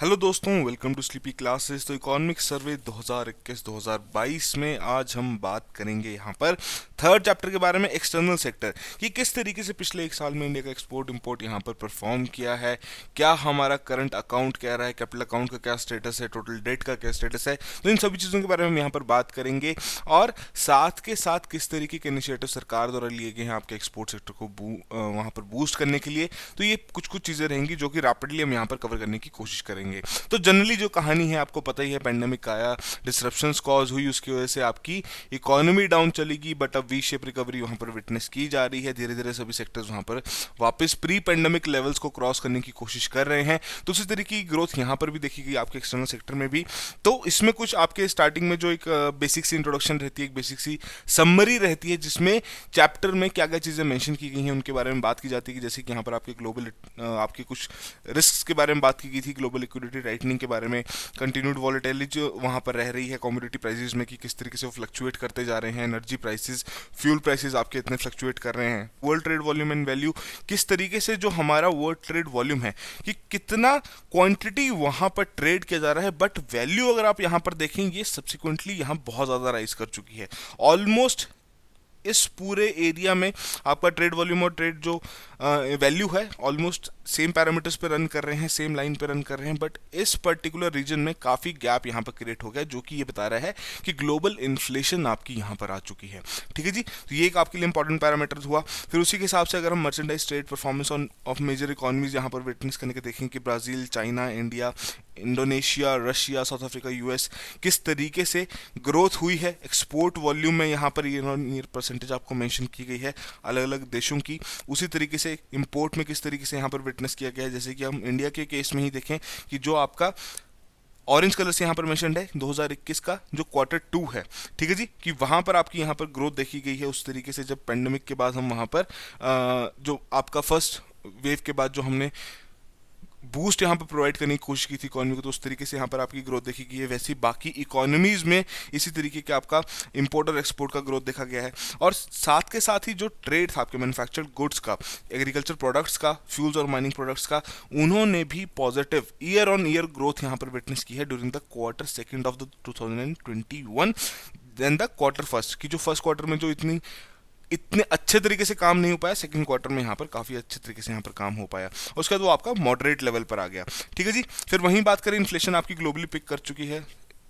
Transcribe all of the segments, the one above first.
Hello दोस्तों, welcome to sleepy classes. तो economic survey 2021-2022 में आज हम बात करेंगे यहाँ पर थर्ड चैप्टर के बारे में, एक्सटर्नल सेक्टर, कि किस तरीके से पिछले एक साल में इंडिया का एक्सपोर्ट इंपोर्ट यहाँ पर परफॉर्म किया है, क्या हमारा करंट अकाउंट कह रहा है, कैपिटल अकाउंट का क्या स्टेटस है, टोटल डेट का क्या स्टेटस है। तो इन सभी चीज़ों के बारे में हम यहाँ पर बात करेंगे और साथ के साथ किस तरीके के इनिशिएटिव सरकार द्वारा लिए गए हैं आपके एक्सपोर्ट सेक्टर को वहाँ पर बूस्ट करने के लिए। तो ये कुछ कुछ चीज़ें रहेंगी जो कि रैपिडली हम यहाँ पर कवर करने की कोशिश करेंगे। तो जनरली जो कहानी है आपको पता ही है, पेंडेमिक आया, डिसरप्शंस कॉज हुई, उसकी वजह से आपकी इकोनॉमी डाउन चलेगी, बट अब वी शेप रिकवरी वहां पर विटनेस की जा रही है। धीरे धीरे सभी सेक्टर्स वहां पर वापस प्री पेंडेमिक लेवल्स को क्रॉस करने की कोशिश कर रहे हैं। तो उसी तरीके की ग्रोथ यहाँ पर भी देखी गई आपके एक्सटर्नल सेक्टर में भी। तो इसमें कुछ आपके स्टार्टिंग में जो एक बेसिक सी इंट्रोडक्शन रहती है, एक बेसिक सी समरी रहती है, जिसमें चैप्टर में क्या क्या चीज़ें मेंशन की गई हैं उनके बारे में बात की जाती है। कि जैसे कि यहाँ पर आपके ग्लोबल आपके कुछ रिस्क के बारे में बात की गई थी, ग्लोबल लिक्विडिटी टाइटनिंग के बारे में, कंटिन्यूड वॉलेटिलिटी जो वहाँ पर रह रही है कमोडिटी प्राइसेस में, कि किस तरीके से वो फ्लक्चुएट करते जा रहे हैं, एनर्जी प्राइसेस, फ्यूल प्राइसेस आपके इतने फ्लक्चुएट कर रहे हैं, world trade volume and value, किस तरीके से जो हमारा वर्ल्ड ट्रेड वॉल्यूम है कि कितना क्वांटिटी वहाँ पर ट्रेड किया जा रहा है, बट वैल्यू अगर आप यहाँ पर देखेंगे ये सब्सिक्वेंटली यहाँ बहुत ज़्यादा राइज कर चुकी है। ऑलमोस्ट इस पूरे एरिया में आपका ट्रेड वॉल्यूम और ट्रेड जो वैल्यू है ऑलमोस्ट सेम पैरामीटर्स पे रन कर रहे हैं, सेम लाइन पे रन कर रहे हैं, बट इस पर्टिकुलर रीजन में काफ़ी गैप यहाँ पर क्रिएट हो गया, जो कि ये बता रहा है कि ग्लोबल इन्फ्लेशन आपकी यहाँ पर आ चुकी है। ठीक है जी, तो ये एक आपके लिए इंपॉर्टेंट पैरामीटर हुआ। फिर उसी के हिसाब से अगर हम merchandise trade performance on of major economies यहाँ पर विटनेस करने के देखें कि Brazil, China, India, Indonesia, Russia, South Africa, US, किस तरीके से ग्रोथ हुई है एक्सपोर्ट वॉल्यूम में, यहाँ per year on year percentage आपको मेंशन की गई है अलग अलग देशों की। उसी तरीके से इंपोर्ट में किस तरीके से यहाँ पर विटनेस किया गया है। जैसे कि हम इंडिया के केस में ही देखें कि जो आपका ऑरेंज कलर से यहाँ पर मेंशनड है 2021 का जो Q2 है, ठीक है जी, कि वहाँ पर आपकी यहाँ पर ग्रोथ देखी गई है उस तरीके से, जब पेंडेमिक के बाद हम वहाँ पर जो आपका फर्स्ट वेव के बाद जो हमने बूस्ट यहाँ पर प्रोवाइड करने की कोशिश की थी इकोनॉमी को, तो उस तरीके से यहाँ पर आपकी ग्रोथ देखी गई है। वैसे बाकी इकोनॉमीज में इसी तरीके का आपका इंपोर्ट और एक्सपोर्ट का ग्रोथ देखा गया है। और साथ के साथ ही जो ट्रेड था आपके मैन्युफैक्चर्ड गुड्स का, एग्रीकल्चर प्रोडक्ट्स का, फ्यूल्स और माइनिंग प्रोडक्ट्स का, उन्होंने भी positive year on year growth यहाँ पर विटनेस की है during the Q2 of the 2021 then the Q1 की जो फर्स्ट क्वार्टर में जो इतने अच्छे तरीके से काम नहीं हो पाया, सेकंड क्वार्टर में यहाँ पर काफ़ी अच्छे तरीके से यहाँ पर काम हो पाया। उसके बाद वो आपका मॉडरेट लेवल पर आ गया। ठीक है जी, फिर वहीं बात करें, इन्फ्लेशन आपकी ग्लोबली पिक कर चुकी है।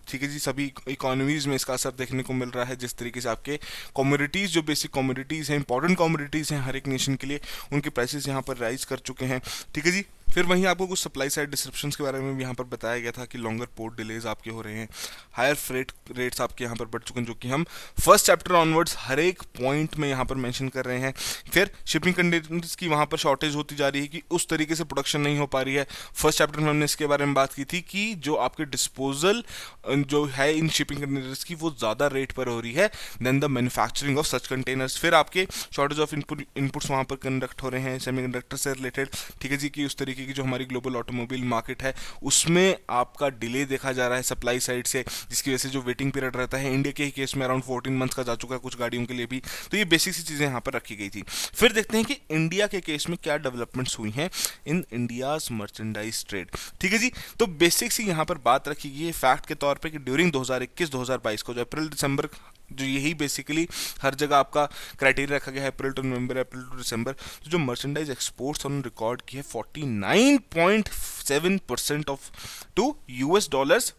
ठीक है जी, सभी इकोनॉमीज़ में इसका असर देखने को मिल रहा है, जिस तरीके से आपके कमोडिटीज़, जो बेसिक कमोडिटीज़ हैं, इंपॉर्टेंट कमोडिटीज़ हैं हर एक नेशन के लिए, उनके प्राइसेस यहाँ पर राइज कर चुके हैं। ठीक है जी, फिर वहीं आपको कुछ सप्लाई साइड डिसरप्शंस के बारे में भी यहाँ पर बताया गया था कि लॉन्गर पोर्ट डिलेज आपके हो रहे हैं, हायर फ्रेट रेट्स आपके यहाँ पर बढ़ चुके हैं, जो कि हम फर्स्ट चैप्टर ऑनवर्ड्स हर एक पॉइंट में यहाँ पर मेंशन कर रहे हैं। फिर शिपिंग कंटेनर्स की वहाँ पर शॉर्टेज होती जा रही है कि उस तरीके से प्रोडक्शन नहीं हो पा रही है। फर्स्ट चैप्टर में हमने इसके बारे में बात की थी कि जो आपके डिस्पोजल जो है इन शिपिंग कंटेनर्स की, वो ज़्यादा रेट पर हो रही है then the manufacturing of such containers. फिर आपके शॉर्टेज ऑफ इनपुट्स वहाँ पर कंडक्ट हो रहे हैं सेमीकंडक्टर से रिलेटेड। ठीक है जी, कि उस तरीके की जो हमारी ग्लोबल ऑटोमोबाइल मार्केट है उसमें आपका डिले देखा जा रहा है सप्लाई साइड से, जिसकी वजह से जो वेटिंग पीरियड रहता है इंडिया के ही केस में अराउंड 14 मंथ्स का जा चुका है कुछ गाड़ियों के लिए भी। तो ये बेसिक सी चीज़ें यहाँ पर रखी गई थी। फिर देखते हैं कि इंडिया के केस में क्या डेवलपमेंट्स हुई हैं इन इंडियाज मर्चेंडाइज ट्रेड। ठीक है जी, तो बेसिक सी यहाँ पर बात रखी गई है फैक्ट के तौर पर कि ड्यूरिंग 2021-2022 को, जो अप्रैल दिसंबर, जो यही बेसिकली हर जगह आपका क्राइटेरिया रखा गया है, अप्रैल टू नवंबर, अप्रैल टू दिसंबर, तो जो मर्चेंडाइज एक्सपोर्ट्स उन्होंने रिकॉर्ड की है 49.7% of two US dollars,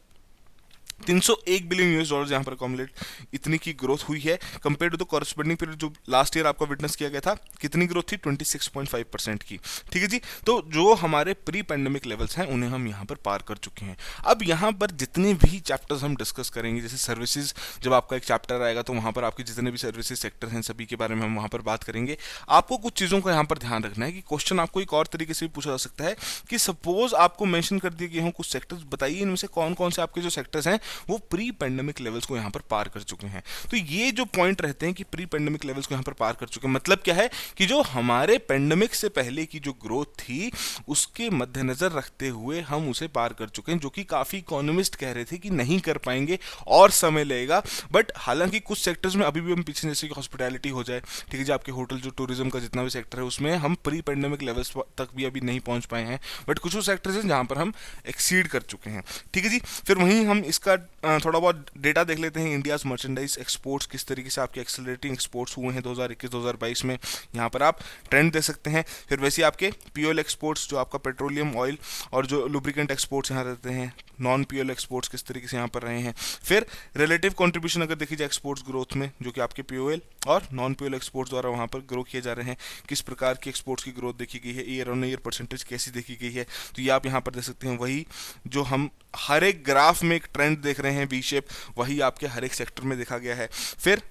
301 billion US dollar यहाँ पर अकोमुलेट इतनी की ग्रोथ हुई है compare to the corresponding period जो लास्ट ईयर आपका विटनेस किया गया था। कितनी ग्रोथ थी? 26.5% की। ठीक है जी, तो जो हमारे प्री पैंडेमिक लेवल्स हैं उन्हें हम यहाँ पर पार कर चुके हैं। अब यहाँ पर जितने भी चैप्टर्स हम डिस्कस करेंगे, जैसे सर्विसेज, जब आपका एक चैप्टर आएगा तो वहाँ पर आपके जितने भी सर्विसेज सेक्टर हैं सभी के बारे में हम वहाँ पर बात करेंगे। आपको कुछ चीज़ों का यहाँ पर ध्यान रखना है कि क्वेश्चन आपको एक और तरीके से भी पूछा जा सकता है कि सपोज आपको मेंशन कर दिए गए हों कुछ सेक्टर्स, बताइए इनमें से कौन कौन से आपके जो सेक्टर्स हैं वो प्री पेंडेमिक लेवल्स को यहाँ पर पार कर चुके हैं। तो ये जो पॉइंट रहते हैं कि प्री पेंडेमिक लेवल्स को यहाँ पर पार कर चुके हैं, मतलब क्या है कि जो हमारे पेंडेमिक से पहले की जो ग्रोथ थी उसके मद्देनजर रखते हुए हम उसे पार कर चुके हैं, जो कि काफ़ी इकोनॉमिस्ट कह रहे थे कि नहीं कर पाएंगे और समय लगेगा। बट हालांकि कुछ सेक्टर्स में अभी भी हम पीछे, जैसे कि हॉस्पिटैलिटी हो जाए, ठीक है जी, आपके होटल जो टूरिज्म का जितना भी सेक्टर है उसमें हम प्री पेंडेमिक लेवल्स तक भी अभी नहीं पहुंच पाए हैं, बट कुछ सेक्टर्स हैं जहां पर हम एक्सीड कर चुके हैं, ठीक है जी। फिर वहीं हम इसका थोड़ा बहुत डेटा देख लेते हैं। इंडियाज मर्चेंडाइज एक्सपोर्ट्स किस तरीके से आपके एक्सेलरेटिंग एक्सपोर्ट्स हुए हैं 2021-2022 में, यहाँ पर आप ट्रेंड देख सकते हैं। फिर वैसे आपके पीओएल एक्सपोर्ट्स, जो आपका पेट्रोलियम ऑयल और जो लुब्रिकेंट एक्सपोर्ट्स यहाँ रहते हैं, नॉन पीओएल एक्सपोर्ट्स किस तरीके से यहाँ पर रहे हैं। फिर रिलेटिव कंट्रीब्यूशन अगर देखी जाए एक्सपोर्ट्स ग्रोथ में, जो कि आपके पीओएल और नॉन पीओएल एक्सपोर्ट्स द्वारा वहाँ पर ग्रो किए जा रहे हैं, किस प्रकार की एक्सपोर्ट्स की ग्रोथ देखी गई है, ईयर ऑन ईयर परसेंटेज कैसी देखी गई है, तो ये आप यहाँ पर देख सकते हैं। वही जो हम हर एक ग्राफ में एक ट्रेंड देख रहे हैं वी शेप, वही आपके हर एक सेक्टर में देखा गया है। फिर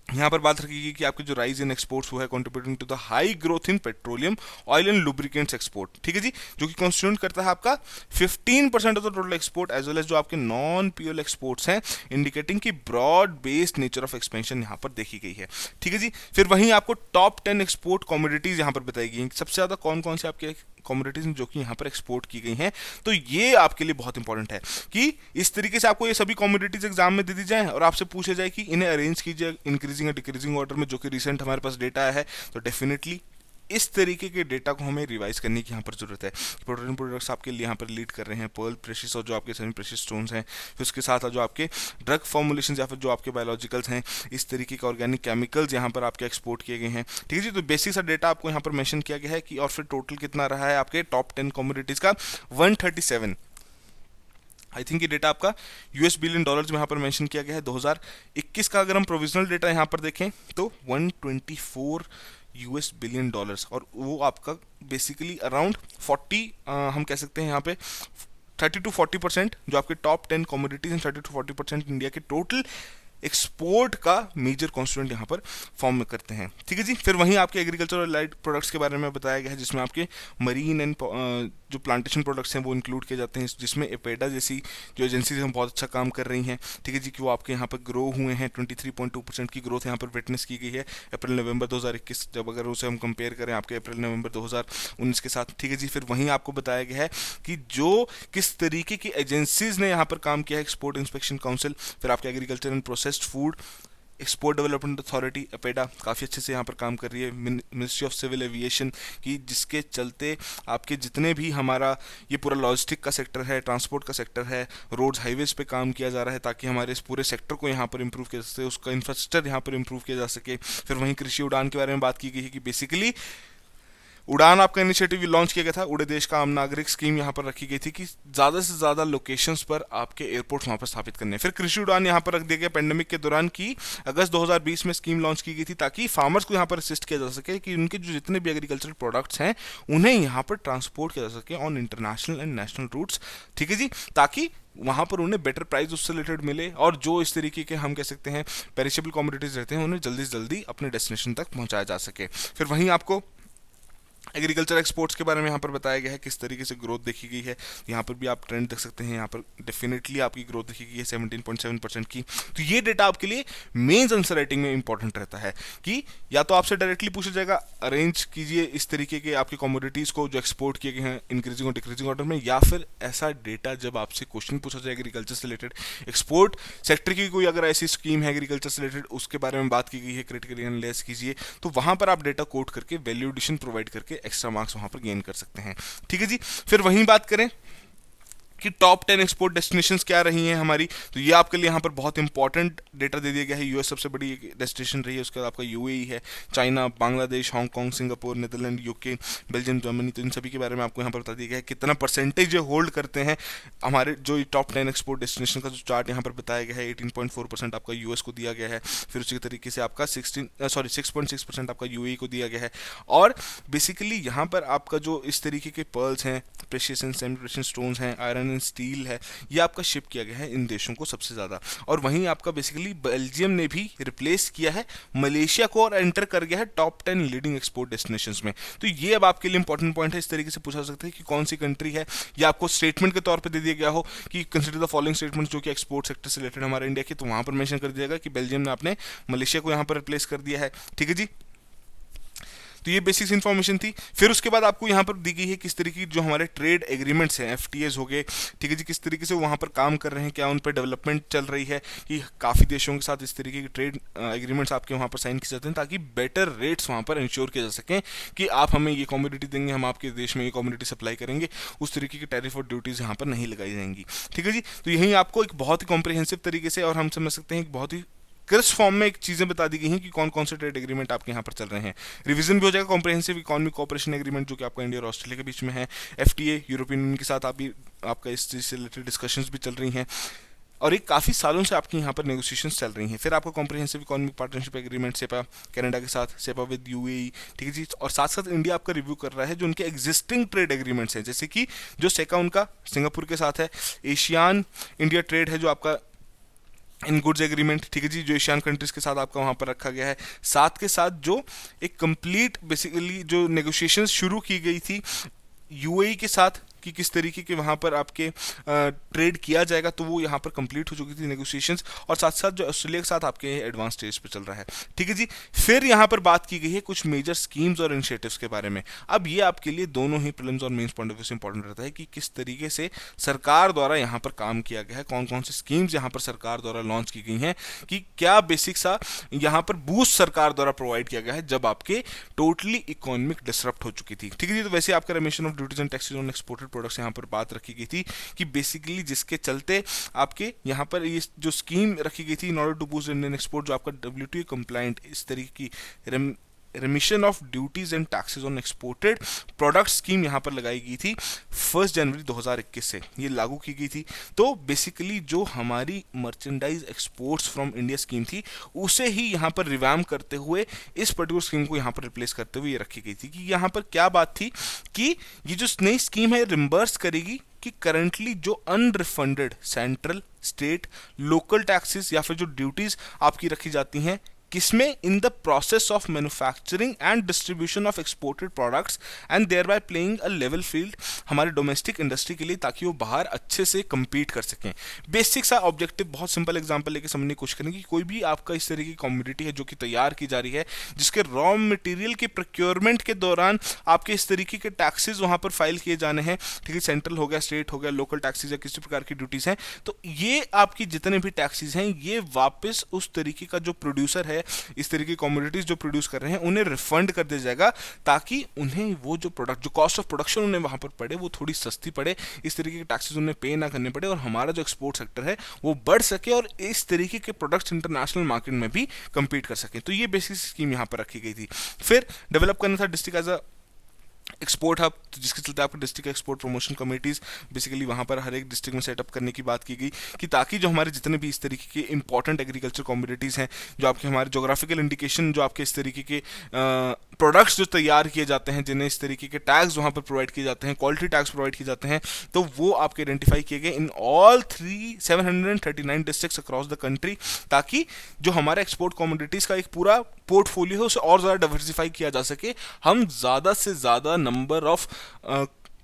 यहाँ पर बात रखी गई कि आपके जो राइज इन एक्सपोर्ट्स हुआ है contributing to the high growth in petroleum oil and lubricants export, ठीक है जी, जो कि कॉन्स्टिट्यूट करता है आपका 15% of the total export, as well as जो आपके नॉन पीओएल एक्सपोर्ट्स हैं, इंडिकेटिंग की broad based nature of expansion यहाँ पर देखी गई है, ठीक है जी। फिर वहीं आपको टॉप 10 एक्सपोर्ट कमोडिटीज यहाँ पर बताई गई हैं, सबसे ज्यादा कौन कौन से आपके कमोडिटीज जो कि यहाँ पर एक्सपोर्ट की गई हैं। तो ये आपके लिए बहुत इंपॉर्टेंट है कि इस तरीके से आपको ये सभी कमोडिटीज एग्जाम में दे दी जाए और आपसे पूछे जाए कि इन्हें अरेंज कीजिए इंक्रीजिंग या डिक्रीजिंग ऑर्डर में, जो कि रिसेंट हमारे पास डेटा है। तो डेफिनेटली इस तरीके के डेटा को हमें रिवाइज करने की यहाँ पर जरूरत है। पेट्रोलियम प्रोडक्ट्स आपके लिए यहाँ पर लीड कर रहे हैं, पर्ल, प्रेशियस और जो आपके सेमी प्रेशियस स्टोन्स हैं। फिर उसके साथ जो आपके ड्रग फॉर्मुलेशन या फिर जो आपके बायोलॉजिकल्स हैं, इस तरीके के ऑर्गेनिक केमिकल्स यहाँ पर आपके एक्सपोर्ट किए गए हैं, ठीक है जी। तो बेसिक सा डेटा आपको यहाँ पर मेंशन किया गया है कि और फिर टोटल कितना रहा है आपके टॉप 10 कमोडिटीज का 137, आई थिंक ये डेटा आपका यूएस बिलियन डॉलर्स में यहाँ पर मेंशन किया गया है। 2021 का अगर हम प्रोविजनल डेटा यहाँ पर देखें तो 124 यूएस बिलियन डॉलर्स, और वो आपका बेसिकली अराउंड 40 हम कह सकते हैं यहाँ पे 30 to 40% जो आपके टॉप 10 कमोडिटीज हैं, 30 to 40% इंडिया के टोटल एक्सपोर्ट का मेजर कॉन्स्टिट्यूएंट यहाँ पर फॉर्म में करते हैं, ठीक है जी। फिर वहीं आपके एग्रीकल्चर और लाइट प्रोडक्ट्स के बारे में बताया गया है, जिसमें आपके मरीन एंड जो प्लांटेशन प्रोडक्ट्स हैं वो इंक्लूड किए जाते हैं, जिसमें एपेडा जैसी जो एजेंसीज हैं बहुत अच्छा काम कर रही हैं, ठीक है जी, कि वो आपके यहाँ पर ग्रो हुए हैं। 23.2% की ग्रोथ यहाँ पर विटनेस की गई है अप्रैल नवंबर 2021, जब अगर उसे हम कंपेयर करें आपके अप्रैल नवंबर 2019 के साथ, ठीक है जी। फिर वहीं आपको बताया गया है कि जो किस तरीके की एजेंसीज ने यहाँ पर काम किया है, एक्सपोर्ट इंस्पेक्शन काउंसिल, फिर आपके agriculture and processed food export development authority APEDA काफ़ी अच्छे से यहाँ पर काम कर रही है, मिनिस्ट्री ऑफ सिविल एविएशन की, जिसके चलते आपके जितने भी हमारा ये पूरा लॉजिस्टिक का सेक्टर है, ट्रांसपोर्ट का सेक्टर है, रोड्स हाईवेज पे काम किया जा रहा है, ताकि हमारे इस पूरे सेक्टर को यहाँ पर इंप्रूव किया जा सके, उसका इंफ्रास्ट्रक्चर यहाँ पर इंप्रूव किया जा सके। फिर वहीं कृषि उड़ान के बारे में बात की गई है कि बेसिकली उड़ान आपका इनिशिएटिव भी लॉन्च किया गया था, उड़े देश का आम नागरिक स्कीम यहाँ पर रखी गई थी कि ज़्यादा से ज़्यादा लोकेशंस पर आपके एयरपोर्ट्स वहाँ पर स्थापित करने। फिर कृषि उड़ान यहाँ पर रख दिया गया पेंडेमिक के दौरान की अगस्त 2020 में स्कीम लॉन्च की गई थी, ताकि फार्मर्स को यहाँ पर असिस्ट किया जा सके कि उनके जो जितने भी एग्रीकल्चरल प्रोडक्ट्स हैं उन्हें यहाँ पर ट्रांसपोर्ट किया जा सके on international and national routes, ठीक है जी, ताकि वहाँ पर उन्हें बेटर प्राइस उससे रिलेटेड मिले, और जो इस तरीके के हम कह सकते हैं पेरिशेबल कमोडिटीज रहते हैं उन्हें जल्दी से जल्दी अपने डेस्टिनेशन तक पहुँचाया जा सके। फिर वहीं आपको एग्रीकल्चर एक्सपोर्ट्स के बारे में यहाँ पर बताया गया है किस तरीके से ग्रोथ देखी गई है। यहाँ पर भी आप ट्रेंड देख सकते हैं, यहाँ पर डेफिनेटली आपकी ग्रोथ देखी गई है 17.7% की। तो ये डेटा आपके लिए मेंस आंसर राइटिंग में इंपॉर्टेंट रहता है कि या तो आपसे डायरेक्टली पूछा जाएगा अरेंज कीजिए इस तरीके के आपकी कमोडिटीज़ को जो एक्सपोर्ट किए गए हैं इंक्रीजिंग और डिक्रीजिंग ऑर्डर में, या फिर ऐसा डेटा जब आपसे क्वेश्चन पूछा जाए एग्रीकल्चर से रिलेटेड, एक्सपोर्ट सेक्टर की कोई अगर ऐसी स्कीम है एग्रीकल्चर से रिलेटेड उसके बारे में बात की गई है, क्रिटिकली एनालाइज कीजिए, तो वहाँ पर आप डेटा कोट करके वैल्यू एडिशन प्रोवाइड करके एक्स्ट्रा मार्क्स वहां पर गेन कर सकते हैं, ठीक है जी। फिर वहीं बात करें कि टॉप 10 एक्सपोर्ट डेस्टिनेशंस क्या रही हैं हमारी, तो ये आपके लिए यहाँ पर बहुत इंपॉर्टेंट डेटा दे दिया गया है। यूएस सबसे बड़ी डेस्टिनेशन रही है, उसके बाद आपका यूएई है, China, Bangladesh, Hong Kong, Singapore, Netherland, UK, Belgium, Germany, तो इन सभी के बारे में आपको यहाँ पर बता दिया गया है कितना परसेंटेज होल्ड करते हैं हमारे जो टॉप 10 एक्सपोर्ट डेस्टिनेशन का जो चार्ट यहाँ पर बताया गया है। 18.4% आपका यूएस को दिया गया है, फिर उसी तरीके से आपका 6.6% आपका यूएई को दिया गया है, और बेसिकली यहाँ पर आपका जो इस तरीके के पर्ल्स हैं, precious and semi precious stones हैं, आयरन एंड स्टील है, ये आपका शिप किया गया है इन देशों को सबसे ज़्यादा। और वहीं आपका बेसिकली बेल्जियम ने भी रिप्लेस किया है मलेशिया को और एंटर कर गया है टॉप 10 लीडिंग एक्सपोर्ट डेस्टिनेशंस में। तो ये अब आपके लिए इंपॉर्टेंट पॉइंट है, इस तरीके से पूछा जा सकता है कि कौन सी कंट्री है, या आपको स्टेटमेंट के तौर पे दे दिया गया हो कि कंसिडर द फॉलोइंग स्टेटमेंट्स जो कि एक्सपोर्ट सेक्टर से रिलेटेड हमारे इंडिया के, तो वहां पर मेंशन कर दिया जाएगा कि बेल्जियम ने आपने मलेशिया को यहाँ पर रिप्लेस कर दिया है। ठीक है जी, तो ये बेसिक्स इन्फॉर्मेशन थी। फिर उसके बाद आपको यहाँ पर दी गई है किस तरीके की जो हमारे ट्रेड एग्रीमेंट्स हैं, एफटीएस हो गए, ठीक है जी, किस तरीके से वहाँ पर काम कर रहे हैं, क्या उन पर डेवलपमेंट चल रही है, कि काफ़ी देशों के साथ इस तरीके की ट्रेड एग्रीमेंट्स आपके वहाँ पर साइन किए जाते हैं ताकि बेटर रेट्स वहाँ पर इंश्योर किया जा सकें कि आप हमें ये कमोडिटी देंगे, हम आपके देश में ये कमोडिटी सप्लाई करेंगे, उस तरीके की टैरिफ और ड्यूटीज़ यहाँ पर नहीं लगाई जाएंगी। ठीक है जी, तो यहीं आपको एक बहुत ही कॉम्प्रिहेंसिव तरीके से, और हम समझ सकते हैं एक बहुत ही क्रिस्प फॉर्म में एक चीज़ें बता दी गई हैं कि कौन कौन से ट्रेड एग्रीमेंट आपके यहाँ पर चल रहे हैं। रिवीजन भी हो जाएगा कॉम्प्रिहेंसिव इकोनॉमिक कोऑपरेशन एग्रीमेंट जो कि आपका इंडिया और ऑस्ट्रेलिया के बीच में है, एफटीए यूरोपियन यूनियन के साथ आपका इस चीज़ से रिलेटेड डिस्कशंस भी चल रही हैं, और एक काफ़ी सालों से आपकी यहाँ पर नेगोशिएशंस चल रही हैं। फिर आपका comprehensive economic partnership agreement CEPA Canada के साथ, सेपा विद यूएई, ठीक है जी, और साथ साथ इंडिया आपका रिव्यू कर रहा है जो उनके एग्जिस्टिंग ट्रेड एग्रीमेंट्स हैं, जैसे कि जो सेका उनका सिंगापुर के साथ है, एशियान इंडिया ट्रेड है जो आपका इन गुड्स एग्रीमेंट, ठीक है जी, जो एशियन कंट्रीज के साथ आपका वहाँ पर रखा गया है। साथ के साथ जो एक कंप्लीट बेसिकली जो नेगोशिएशंस शुरू की गई थी यूएई के साथ कि किस तरीके के वहाँ पर आपके ट्रेड किया जाएगा, तो वो यहाँ पर कंप्लीट हो चुकी थी नेगोशिएशंस, और साथ साथ जो ऑस्ट्रेलिया के साथ आपके एडवांस स्टेज पे चल रहा है। ठीक है जी, फिर यहाँ पर बात की गई है कुछ मेजर स्कीम्स और इनिशिएटिव्स के बारे में। अब ये आपके लिए दोनों ही प्रीलिम्स और मेंस पॉइंट ऑफ व्यू से इंपॉर्टेंट रहता है कि किस तरीके से सरकार द्वारा यहाँ पर काम किया गया है, कौन कौन से स्कीम्स यहाँ पर सरकार द्वारा लॉन्च की गई हैं, कि क्या बेसिक सा यहाँ पर बूस्ट सरकार द्वारा प्रोवाइड किया गया है जब आपके टोटली इकोनॉमिक डिसरप्ट हो चुकी थी। ठीक है जी, तो वैसे आपका remission of duties and taxes on exported products यहाँ पर बात रखी गई थी कि बेसिकली जिसके चलते आपके यहाँ पर ये जो स्कीम रखी गई थी in order to boost Indian export, जो आपका डब्ल्यूटीओ कंप्लायंट इस तरीके की remission of duties and taxes on exported product scheme यहाँ पर लगाई गई थी 1 जनवरी 2021 से ये लागू की गई थी। तो बेसिकली जो हमारी merchandise exports from India scheme थी उसे ही यहाँ पर रिवैम करते हुए इस पर्टिकुलर स्कीम को यहाँ पर रिप्लेस करते हुए ये रखी गई थी कि यहाँ पर क्या बात थी कि ये जो नई स्कीम है रिम्बर्स करेगी कि करंटली जो unrefunded central, state, local taxes या फिर जो ड्यूटीज आपकी रखी जाती हैं किसमें, in the process of manufacturing and distribution of exported products and thereby playing a level field हमारे डोमेस्टिक इंडस्ट्री के लिए, ताकि वो बाहर अच्छे से compete कर सकें। बेसिक सा ऑब्जेक्टिव, बहुत सिंपल एग्जांपल लेके समझने की कोशिश करेंगे कि कोई भी आपका इस तरीके की कमोडिटी है जो कि तैयार की जा रही है, जिसके रॉ मटेरियल के प्रोक्योरमेंट के दौरान आपके इस तरीके के टैक्सेस वहाँ पर फाइल किए जाने हैं, ठीक है, सेंट्रल हो गया, स्टेट हो गया, लोकल टैक्सेस या किसी प्रकार की ड्यूटीज हैं, तो ये आपकी जितने भी टैक्सेस हैं ये वापस उस तरीके का जो प्रोड्यूसर है, इस तरीके की कमोडिटीज जो प्रोड्यूस कर रहे हैं उन्हें रिफंड कर दिया जाएगा, ताकि उन्हें वो जो प्रोडक्ट, जो कॉस्ट ऑफ प्रोडक्शन उन्हें वहां पर पड़े वो थोड़ी सस्ती पड़े, इस तरीके के टैक्सेस उन्हें पे ना करने पड़े, और हमारा जो एक्सपोर्ट सेक्टर है वो बढ़ सके और इस तरीके के प्रोडक्ट्स इंटरनेशनल मार्केट में भी compete कर सके। तो ये बेसिक स्कीम यहाँ पर रखी गई थी। फिर डेवलप करना था district as a export hub, तो जिसके चलते आपको district export promotion committees basically वहाँ पर हर एक डिस्ट्रिक्ट में सेटअप करने की बात की गई, कि ताकि जो हमारे जितने भी इस तरीके के इंपॉर्टेंट एग्रीकल्चर कमोडिटीज़ हैं, जो आपके हमारे जोग्राफिकल इंडिकेशन, जो आपके इस तरीके के प्रोडक्ट्स जो तैयार किए जाते हैं, जिन्हें इस तरीके के टैग्स वहाँ पर प्रोवाइड किए जाते हैं, क्वालिटी टैग्स प्रोवाइड किए जाते हैं, तो वो आपके आइडेंटिफाई किए गए in all 739 districts across the country, ताकि जो हमारे एक्सपोर्ट कमोडिटीज़ का एक पूरा पोर्टफोलियो है उसे और ज़्यादा डाइवर्सिफाई किया जा सके, हम ज़्यादा से ज़्यादा नंबर ऑफ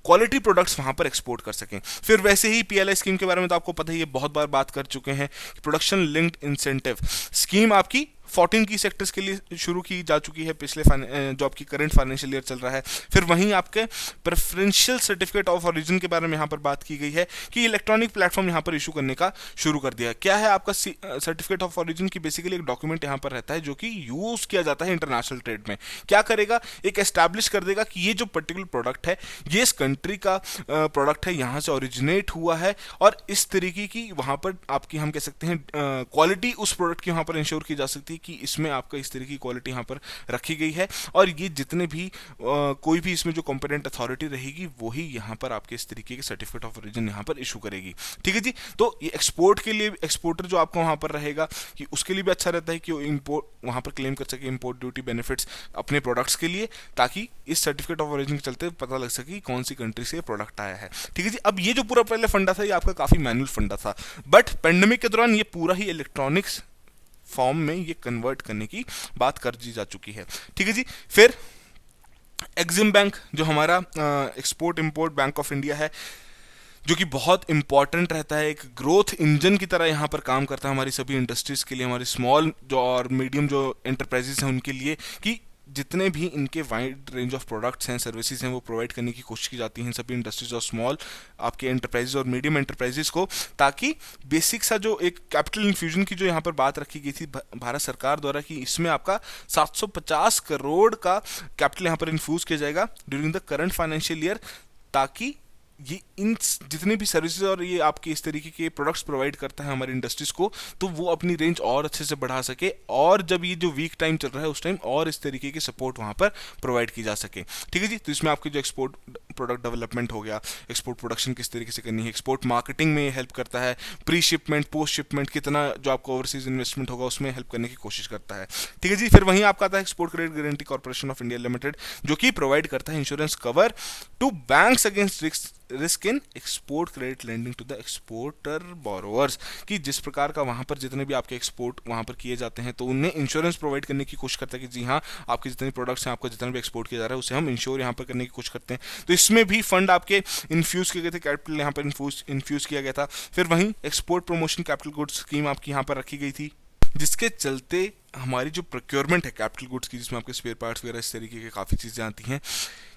क्वालिटी प्रोडक्ट्स वहां पर एक्सपोर्ट कर सकें। फिर वैसे ही पीएलआई स्कीम के बारे में तो आपको पता ही है, बहुत बार बात कर चुके हैं, प्रोडक्शन लिंक्ड इंसेंटिव स्कीम आपकी 14 की सेक्टर्स के लिए शुरू की जा चुकी है पिछले जो आपकी करंट फाइनेंशियल ईयर चल रहा है। फिर वहीं आपके प्रेफरेंशियल सर्टिफिकेट ऑफ ओरिजिन के बारे में यहाँ पर बात की गई है कि इलेक्ट्रॉनिक प्लेटफॉर्म यहाँ पर इशू करने का शुरू कर दिया। क्या है आपका सर्टिफिकेट ऑफ ओरिजिन की बेसिकली एक डॉक्यूमेंट यहाँ पर रहता है जो कि यूज किया जाता है इंटरनेशनल ट्रेड में। क्या करेगा, एक एस्टैब्लिश कर देगा कि ये जो पर्टिकुलर प्रोडक्ट है ये इस कंट्री का प्रोडक्ट है, यहाँ से ओरिजिनेट हुआ है, और इस तरीके की वहाँ पर आपकी हम कह सकते हैं क्वालिटी उस प्रोडक्ट की वहाँ पर इंश्योर की जा सकती है कि इसमें आपका इस तरह की क्वालिटी यहाँ पर रखी गई है, और ये जितने भी कोई भी इसमें जो कॉम्पिटेंट अथॉरिटी रहेगी वही यहाँ पर आपके इस तरीके के सर्टिफिकेट ऑफ ओरिजिन यहाँ पर इशू करेगी। ठीक है जी। तो ये एक्सपोर्ट के लिए एक्सपोर्टर जो आपका वहाँ पर रहेगा कि उसके लिए भी अच्छा रहता है कि वो इम्पोर्ट वहाँ पर क्लेम कर सके इम्पोर्ट ड्यूटी बेनिफिट्स अपने प्रोडक्ट्स के लिए, ताकि इस सर्टिफिकेट ऑफ ओरिजिन के चलते पता लग सके कि कौन सी कंट्री से प्रोडक्ट आया है। ठीक है जी। अब ये जो पूरा पहले फंडा था ये आपका काफ़ी मैनुअल फंडा था, बट पेंडेमिक के दौरान ये पूरा ही इलेक्ट्रॉनिक्स फॉर्म में ये कन्वर्ट करने की बात कर दी जा चुकी है। ठीक है जी। फिर एग्जिम बैंक जो हमारा export import bank of India है, जो कि बहुत इंपॉर्टेंट रहता है, एक ग्रोथ इंजन की तरह यहाँ पर काम करता है हमारी सभी इंडस्ट्रीज़ के लिए, हमारी स्मॉल जो और मीडियम जो एंटरप्राइजेस हैं उनके लिए, कि जितने भी इनके वाइड रेंज ऑफ प्रोडक्ट्स हैं सर्विसेज हैं वो प्रोवाइड करने की कोशिश की जाती हैं सभी इंडस्ट्रीज और स्मॉल आपके एंटरप्राइजेज और मीडियम एंटरप्राइजेस को, ताकि बेसिक सा जो एक कैपिटल इन्फ्यूजन की जो यहाँ पर बात रखी गई थी भारत सरकार द्वारा कि इसमें आपका 750 करोड़ का कैपिटल यहाँ पर इन्फ्यूज किया जाएगा during the current financial year, ताकि ये इन जितने भी सर्विसेज और ये आपके इस तरीके के प्रोडक्ट्स प्रोवाइड करता है हमारी इंडस्ट्रीज को, तो वो अपनी रेंज और अच्छे से बढ़ा सके, और जब ये जो वीक टाइम चल रहा है उस टाइम और इस तरीके की सपोर्ट वहाँ पर प्रोवाइड की जा सके। ठीक है जी। तो इसमें आपके जो एक्सपोर्ट प्रोडक्ट डेवलपमेंट हो गया, एक्सपोर्ट प्रोडक्शन किस तरीके से करनी है, एक्सपोर्ट मार्केटिंग में हेल्प करता है, प्री शिपमेंट पोस्ट शिपमेंट कितना जो आपको ओवरसीज इन्वेस्टमेंट होगा उसमें हेल्प करने की कोशिश करता है। ठीक है जी। फिर वहीं आपका आता है export credit guarantee corporation of India limited, जो कि प्रोवाइड करता है insurance cover to banks against risk in export credit lending to the exporter borrowers, कि जिस प्रकार का वहाँ पर जितने भी आपके एक्सपोर्ट वहाँ पर किए जाते हैं तो उन्हें इंश्योरेंस प्रोवाइड करने की कोशिश करता है कि जी हाँ आपके जितने प्रोडक्ट्स हैं आपका जितना भी एक्सपोर्ट किया जा रहा है उसे हम इंश्योर यहाँ पर करने की कोशिश करते हैं। तो इसमें भी फंड आपके इन्फ्यूज़ किए गए थे, कैपिटल यहाँ पर इन्फ्यूज़ किया गया था। फिर वहीं export promotion capital goods scheme आपकी यहाँ पर रखी गई थी, जिसके चलते हमारी जो प्रोक्योरमेंट है कैपिटल गुड्स की, जिसमें आपके स्पेयर पार्ट्स वगैरह इस तरीके की काफ़ी चीज़ें आती हैं,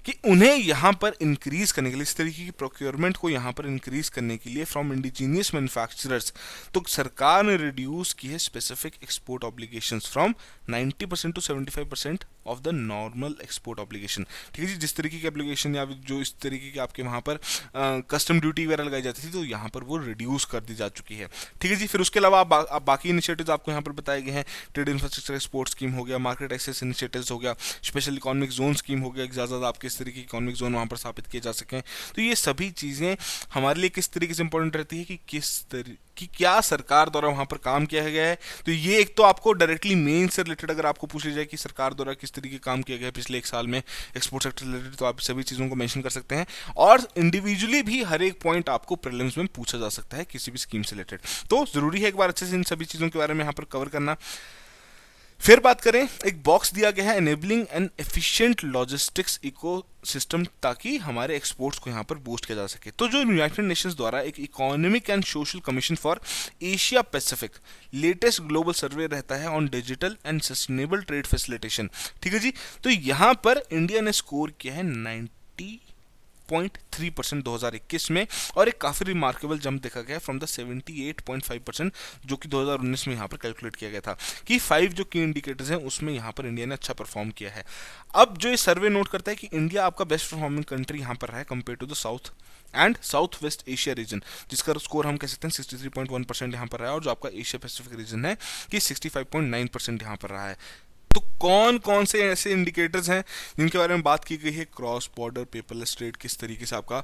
कि उन्हें यहाँ पर इंक्रीज करने के लिए, इस तरीके की प्रोक्योरमेंट को यहाँ पर इंक्रीज करने के लिए फ्रॉम इंडिजीनियस मैन्युफैक्चरर्स, तो सरकार ने रिड्यूस की है specific export obligations from 90% to 75% of the normal export obligation. ठीक है जी। जिस तरीके की एप्लीकेशन या जो इस तरीके के आपके वहाँ पर कस्टम ड्यूटी वगैरह लगाई जाती थी तो यहाँ पर वो रिड्यूस कर दी जा चुकी है। ठीक है जी। फिर उसके अलावा आप बाकी इनिशिएटिव्स आपको यहाँ पर बताए गए हैं, ट्रेड इंफ्रास्ट्रक्चर एक्सपोर्ट स्कीम हो गया, मार्केट एक्सेस इनिशिएटिव्स हो गया, स्पेशल इकोनॉमिक जोन स्कीम हो गया, ज़्यादा आपके इस तरीके की इकोनॉमिक जोन वहाँ पर स्थापित किए जा सकें। तो ये सभी चीज़ें हमारे लिए किस तरीके से इंपॉर्टेंट रहती है कि क्या सरकार द्वारा वहाँ पर काम किया गया है। तो ये एक तो आपको डायरेक्टली मेन से रिलेटेड अगर आपको पूछ लिया जाए कि सरकार द्वारा किस तरीके काम किया गया है पिछले एक साल में एक्सपोर्ट सेक्टर रिलेटेड, तो आप सभी चीज़ों को मेंशन कर सकते हैं, और इंडिविजुअली भी हर एक पॉइंट आपको प्रीलिम्स में पूछा जा सकता है किसी भी स्कीम से रिलेटेड। तो ज़रूरी है एक बार अच्छे से इन सभी चीज़ों के बारे में यहाँ पर कवर करना। फिर बात करें, एक बॉक्स दिया गया है enabling N efficient logistics ecosystem, ताकि हमारे एक्सपोर्ट्स को यहाँ पर बूस्ट किया जा सके। तो जो यूनाइटेड नेशंस द्वारा एक economic and social commission for Asia Pacific latest global survey रहता है on digital and sustainable trade facilitation. ठीक है जी। तो यहाँ पर इंडिया ने स्कोर किया है 90.3% 2021 में, और एक काफ़ी रिमार्केबल जंप देखा गया फ्रॉम द 78.5% जो कि 2019 में यहाँ पर कैलकुलेट किया गया था, कि 5 जो की इंडिकेटर्स हैं उसमें यहाँ पर इंडिया ने अच्छा परफॉर्म किया है। अब जो ये सर्वे नोट करता है कि इंडिया आपका बेस्ट परफॉर्मिंग कंट्री यहाँ पर रहा है compare to the South and South West Asia region, जिसका स्कोर हम कह सकते हैं 63.1% यहाँ पर रहा है, और जो आपका एशिया पैसिफिक रीजन है कि 65.9% यहाँ पर रहा है। तो कौन कौन से ऐसे इंडिकेटर्स हैं जिनके बारे में बात की गई है, क्रॉस बॉर्डर पेपरलेस ट्रेड किस तरीके से आपका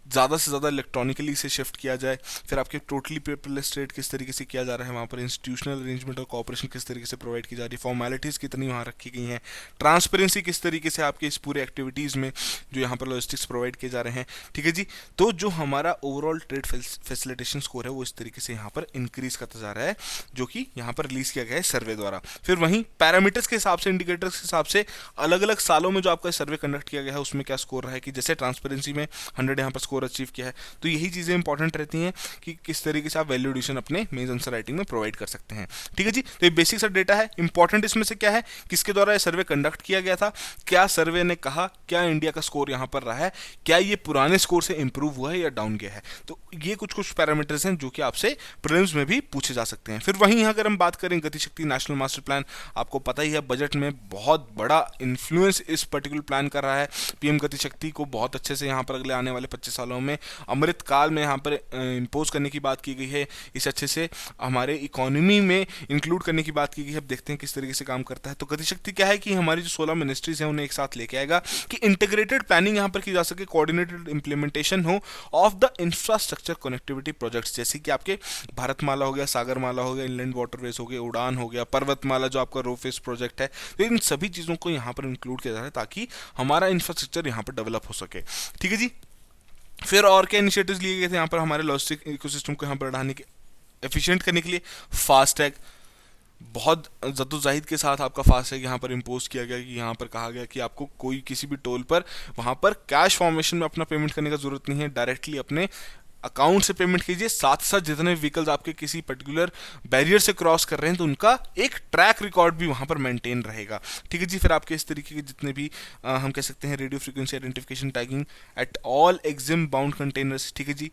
ज़्यादा से ज़्यादा इलेक्ट्रॉनिकली इसे शिफ्ट किया जाए, फिर आपके टोटली पेपरलेस ट्रेड किस तरीके से किया जा रहा है, वहाँ पर इंस्टीट्यूशनल अरेंजमेंट और कॉपरेशन किस तरीके से प्रोवाइड की जा रही है, फॉर्मेलिटीज़ कितनी वहाँ रखी गई हैं, ट्रांसपेरेंसी किस तरीके से आपके इस पूरे एक्टिविटीज़ में जो यहाँ पर लॉजिस्टिक्स प्रोवाइड किए जा रहे हैं। ठीक है जी। तो जो हमारा ओवरऑल ट्रेड फैसिलिटेशन स्कोर है वो इस तरीके से यहाँ पर इंक्रीज करता जा रहा है, जो कि यहाँ पर रिलीज़ किया गया है सर्वे द्वारा। फिर वहीं पैरामीटर्स के हिसाब से, इंडिकेटर्स के हिसाब से अलग अलग सालों में जो आपका सर्वे कंडक्ट किया गया है उसमें क्या स्कोर रहा है, कि जैसे ट्रांसपेरेंसी में 100 यहाँ पर स्कोर अचीव किया है, तो यही चीज़ें इंपॉर्टेंट रहती हैं कि किस तरीके से आप वैल्यू एडिशन अपने मेंस आंसर राइटिंग में प्रोवाइड कर सकते हैं। ठीक है जी। तो ये बेसिक सा डेटा है। इंपॉर्टेंट इसमें से क्या है, किसके द्वारा ये सर्वे कंडक्ट किया गया था, क्या सर्वे ने कहा, क्या इंडिया का स्कोर यहाँ पर रहा है, क्या ये पुराने स्कोर से इंप्रूव हुआ है या डाउन गया है। तो ये कुछ पैरामीटर्स हैं जो कि आपसे प्रीलिम्स में भी पूछे जा सकते हैं। फिर वहीं अगर हम बात करें गतिशक्ति नेशनल मास्टर प्लान, आपको पता ही है बजट में बहुत बड़ा इन्फ्लुएंस इस पर्टिकुलर प्लान कर रहा है। पीएम गतिशक्ति को बहुत अच्छे से यहाँ पर अगले आने वाले 25 सालों में अमृत काल में यहाँ पर इम्पोज करने की बात की गई है, इसे अच्छे से हमारे इकोनॉमी में इंक्लूड करने की बात की गई है। अब देखते हैं किस तरीके से काम करता है। तो गतिशक्ति क्या है कि हमारी जो 16 मिनिस्ट्रीज हैं उन्हें एक साथ लेके आएगा कि इंटीग्रेटेड प्लानिंग यहाँ पर की जा सके, कोऑर्डिनेटेड इंप्लीमेंटेशन हो of the infrastructure connectivity projects, जैसे कि आपके भारतमाला हो गया, सागरमाला हो गया, इनलैंड वाटरवेज हो गए, उड़ान हो गया, पर्वतमाला जो आपका रोफेस प्रोजेक्ट है। तो इन सभी चीज़ों को यहाँ पर इंक्लूड किया जा रहा है ताकि हमारा इंफ्रास्ट्रक्चर यहाँ पर डेवलप हो सके। ठीक है जी। फिर और क्या इनिशिएटिव्स लिए गए थे यहाँ पर हमारे लॉजिस्टिक इकोसिस्टम को यहाँ पर बढ़ाने के, एफिशिएंट करने के लिए? फास्टैग, बहुत जद्दोजहद के साथ आपका फास्टैग यहाँ पर इम्पोज किया गया कि यहाँ पर कहा गया कि आपको कोई किसी भी टोल पर वहाँ पर कैश फॉर्मेशन में अपना पेमेंट करने का जरूरत नहीं है, डायरेक्टली अपने अकाउंट से पेमेंट कीजिए। साथ साथ जितने व्हीकल्स आपके किसी पर्टिकुलर बैरियर से क्रॉस कर रहे हैं तो उनका एक ट्रैक रिकॉर्ड भी वहाँ पर मेंटेन रहेगा। ठीक है जी। फिर आपके इस तरीके के जितने भी हम कह सकते हैं radio frequency identification tagging at all EXIM bound containers. ठीक है जी।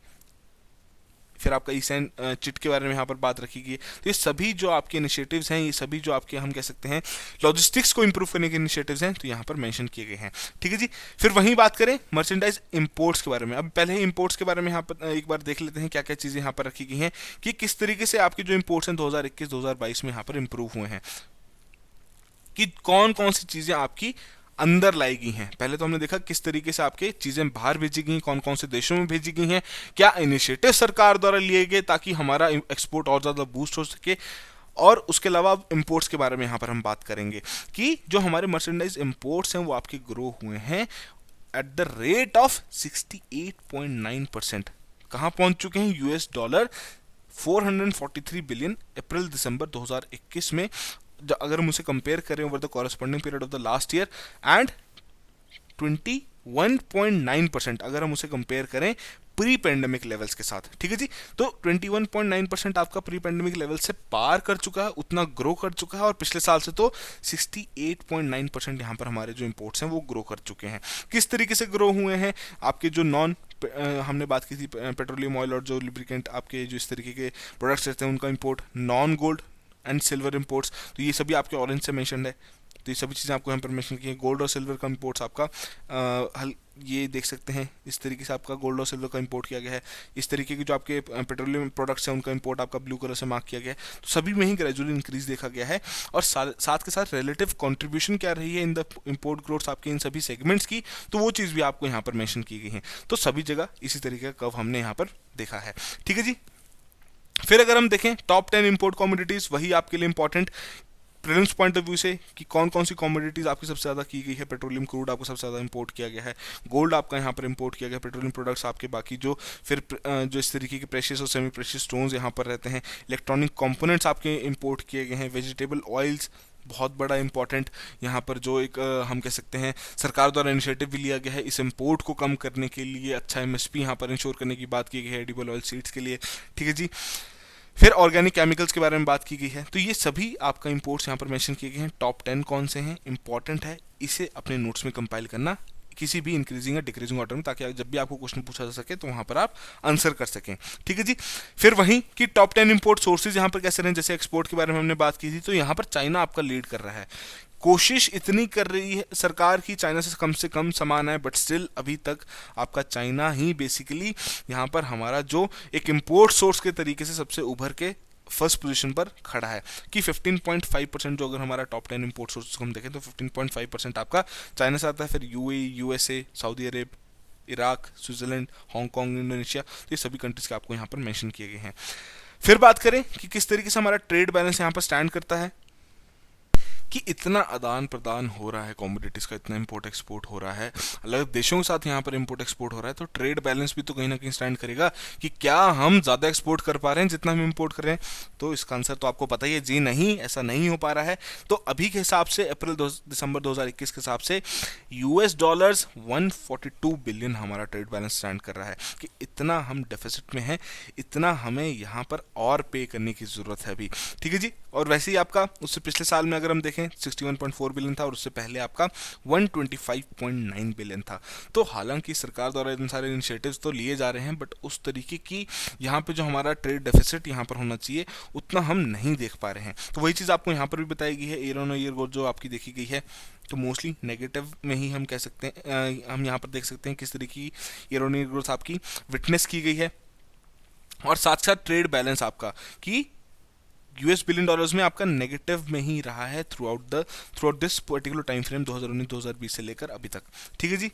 फिर आपका ईसैन चिट के बारे में यहाँ पर बात रखी गई है। तो ये सभी जो आपके इनिशिएटिव्स हैं, ये सभी जो आपके हम कह सकते हैं लॉजिस्टिक्स को इंप्रूव करने के इनिशिएटिव्स हैं, तो यहाँ पर मेंशन किए गए हैं। ठीक है जी। फिर वहीं बात करें मर्चेंडाइज इंपोर्ट्स के बारे में। अब पहले ही इंपोर्ट्स के बारे में यहाँ पर एक बार देख लेते हैं क्या क्या चीज़ें यहाँ पर रखी गई हैं कि किस तरीके से आपके जो इंपोर्ट्स हैं 2021-2022 में यहाँ पर इंप्रूव हुए हैं, कि कौन कौन सी चीज़ें आपकी अंदर लाई गई हैं। पहले तो हमने देखा किस तरीके से आपके चीज़ें बाहर भेजी गई हैं, कौन कौन से देशों में भेजी गई हैं, क्या इनिशिएटिव सरकार द्वारा लिए गए ताकि हमारा एक्सपोर्ट और ज़्यादा बूस्ट हो सके। और उसके अलावा अब इम्पोर्ट्स के बारे में यहाँ पर हम बात करेंगे कि जो हमारे मर्चेंडाइज इम्पोर्ट्स हैं वो आपके ग्रो हुए हैं एट द रेट ऑफ 68.9%। कहाँ पहुँच चुके हैं? यूएस डॉलर 443 बिलियन अप्रैल दिसंबर 2021 में। अगर हम उसे कंपेयर करें over the corresponding period of the last year and 21.9% अगर हम उसे कंपेयर करें प्री पेंडेमिक लेवल्स के साथ। ठीक है जी। तो 21.9% आपका प्री पेंडेमिक लेवल से पार कर चुका है, उतना ग्रो कर चुका है। और पिछले साल से तो 68.9% यहाँ पर हमारे जो इंपोर्ट्स हैं वो ग्रो कर चुके हैं। किस तरीके से ग्रो हुए हैं? आपके जो नॉन हमने बात की थी पेट्रोलियम ऑयल और जो लुब्रिकेंट आपके जो इस तरीके के प्रोडक्ट्स रहते हैं उनका import, non gold and silver imports, तो ये सभी आपके ऑरेंज से मेंशन्ड है। तो ये सभी चीज़ें आपको यहाँ पर मेंशन की है। गोल्ड और सिल्वर का इंपोर्ट्स आपका ये देख सकते हैं इस तरीके से आपका गोल्ड और सिल्वर का इंपोर्ट किया गया है। इस तरीके के जो आपके पेट्रोलियम प्रोडक्ट्स हैं उनका इंपोर्ट आपका ब्लू कलर से मार्क किया गया है। तो सभी में ही ग्रेजुअली इंक्रीज देखा गया है। और साथ के साथ रिलेटिव कंट्रीब्यूशन क्या रही है इन द इंपोर्ट ग्रोथ्स आपके इन सभी सेगमेंट्स की, तो वो चीज़ भी आपको यहाँ पर मेंशन की गई है। तो सभी जगह इसी तरीके का कर्व हमने यहाँ पर देखा है। ठीक है जी। फिर अगर हम देखें टॉप 10 इंपोर्ट कमोडिटीज़, वही आपके लिए important prelims point of view से कि कौन कौन सी कमोडिटीज़ आपकी सबसे ज़्यादा की गई है। पेट्रोलियम क्रूड आपको सबसे ज़्यादा इंपोर्ट किया गया है, गोल्ड आपका यहाँ पर इंपोर्ट किया गया, पेट्रोलियम प्रोडक्ट्स आपके बाकी जो फिर जो इस तरीके के प्रेशियस और सेमी प्रेशियस स्टोन्स यहाँ पर रहते हैं, इलेक्ट्रॉनिक कंपोनेंट्स आपके इंपोर्ट किए गए हैं, वेजिटेबल ऑयल्स बहुत बड़ा इंपॉर्टेंट यहाँ पर जो एक हम कह सकते हैं सरकार द्वारा इनिशिएटिव भी लिया गया है इस इंपोर्ट को कम करने के लिए, अच्छा एमएसपी यहाँ पर इंश्योर करने की बात की गई है एडिबल ऑयल सीड्स के लिए। ठीक है जी। फिर ऑर्गेनिक केमिकल्स के बारे में बात की गई है। तो ये सभी आपका इंपोर्ट्स यहाँ पर मेंशन किए गए हैं। टॉप 10 कौन से हैं, इंपॉर्टेंट है, इसे अपने नोट्स में कंपाइल करना किसी भी इंक्रीजिंग या डिक्रीजिंग ऑर्डर में, ताकि जब भी आपको क्वेश्चन पूछा जा सके तो वहाँ पर आप आंसर कर सकें। ठीक है जी। फिर वहीं कि टॉप 10 इंपोर्ट सोर्सेज यहाँ पर कैसे रहे, जैसे एक्सपोर्ट के बारे में हमने बात की थी, तो यहाँ पर चाइना आपका लीड कर रहा है। कोशिश इतनी कर रही है सरकार की चाइना से कम सामान है, बट स्टिल अभी तक आपका चाइना ही बेसिकली यहाँ पर हमारा जो एक इंपोर्ट सोर्स के तरीके से सबसे उभर के फर्स्ट पोजीशन पर खड़ा है कि 15.5% जो अगर हमारा टॉप 10 इंपोर्ट सोर्स को हम देखें तो 15.5% आपका चाइना से आता है। फिर यूएई, यूएसए, सऊदी अरब, इराक, स्विट्जरलैंड, हांगकांग, इंडोनेशिया, तो ये सभी कंट्रीज के आपको यहाँ पर मेंशन किए गए हैं। फिर बात करें कि किस तरीके से हमारा ट्रेड बैलेंस यहाँ पर स्टैंड करता है, कि इतना आदान प्रदान हो रहा है कमोडिटीज़ का, इतना इंपोर्ट एक्सपोर्ट हो रहा है, अलग देशों के साथ यहाँ पर इंपोर्ट एक्सपोर्ट हो रहा है, तो ट्रेड बैलेंस भी तो कहीं ना कहीं स्टैंड करेगा कि क्या हम ज़्यादा एक्सपोर्ट कर पा रहे हैं जितना हम इंपोर्ट कर रहे हैं। तो इसका आंसर तो आपको पता ही है, जी नहीं, ऐसा नहीं हो पा रहा है। तो अभी के हिसाब से दिसंबर 2021 के हिसाब से यूएस डॉलर्स 142 बिलियन हमारा ट्रेड बैलेंस स्टैंड कर रहा है, कि इतना हम डेफिसिट में हैं, इतना हमें यहाँ पर और पे करने की ज़रूरत है अभी। ठीक है जी। और वैसे ही आपका उससे पिछले साल में अगर हम देखें देखें 61.4 बिलियन था और उससे पहले आपका 125.9 बिलियन था। तो हालांकि सरकार द्वारा इन सारे इनिशिएटिव्स तो लिए जा रहे हैं, बट उस तरीके की यहाँ पे जो हमारा ट्रेड डेफिसिट यहाँ पर होना चाहिए उतना हम नहीं देख पा रहे हैं। तो वही चीज़ आपको यहाँ पर भी बताई गई है, ईयर ऑन ईयर ग्रोथ जो आपकी देखी गई है तो मोस्टली नेगेटिव में ही हम कह सकते हैं। हम यहाँ पर देख सकते हैं किस तरीके की ईयर ऑन ईयर ग्रोथ आपकी विटनेस की गई है। और साथ साथ ट्रेड बैलेंस आपका कि यूएस बिलियन डॉलर्स में आपका नेगेटिव में ही रहा है through out this particular time frame 2019-2020 से लेकर अभी तक। ठीक है जी।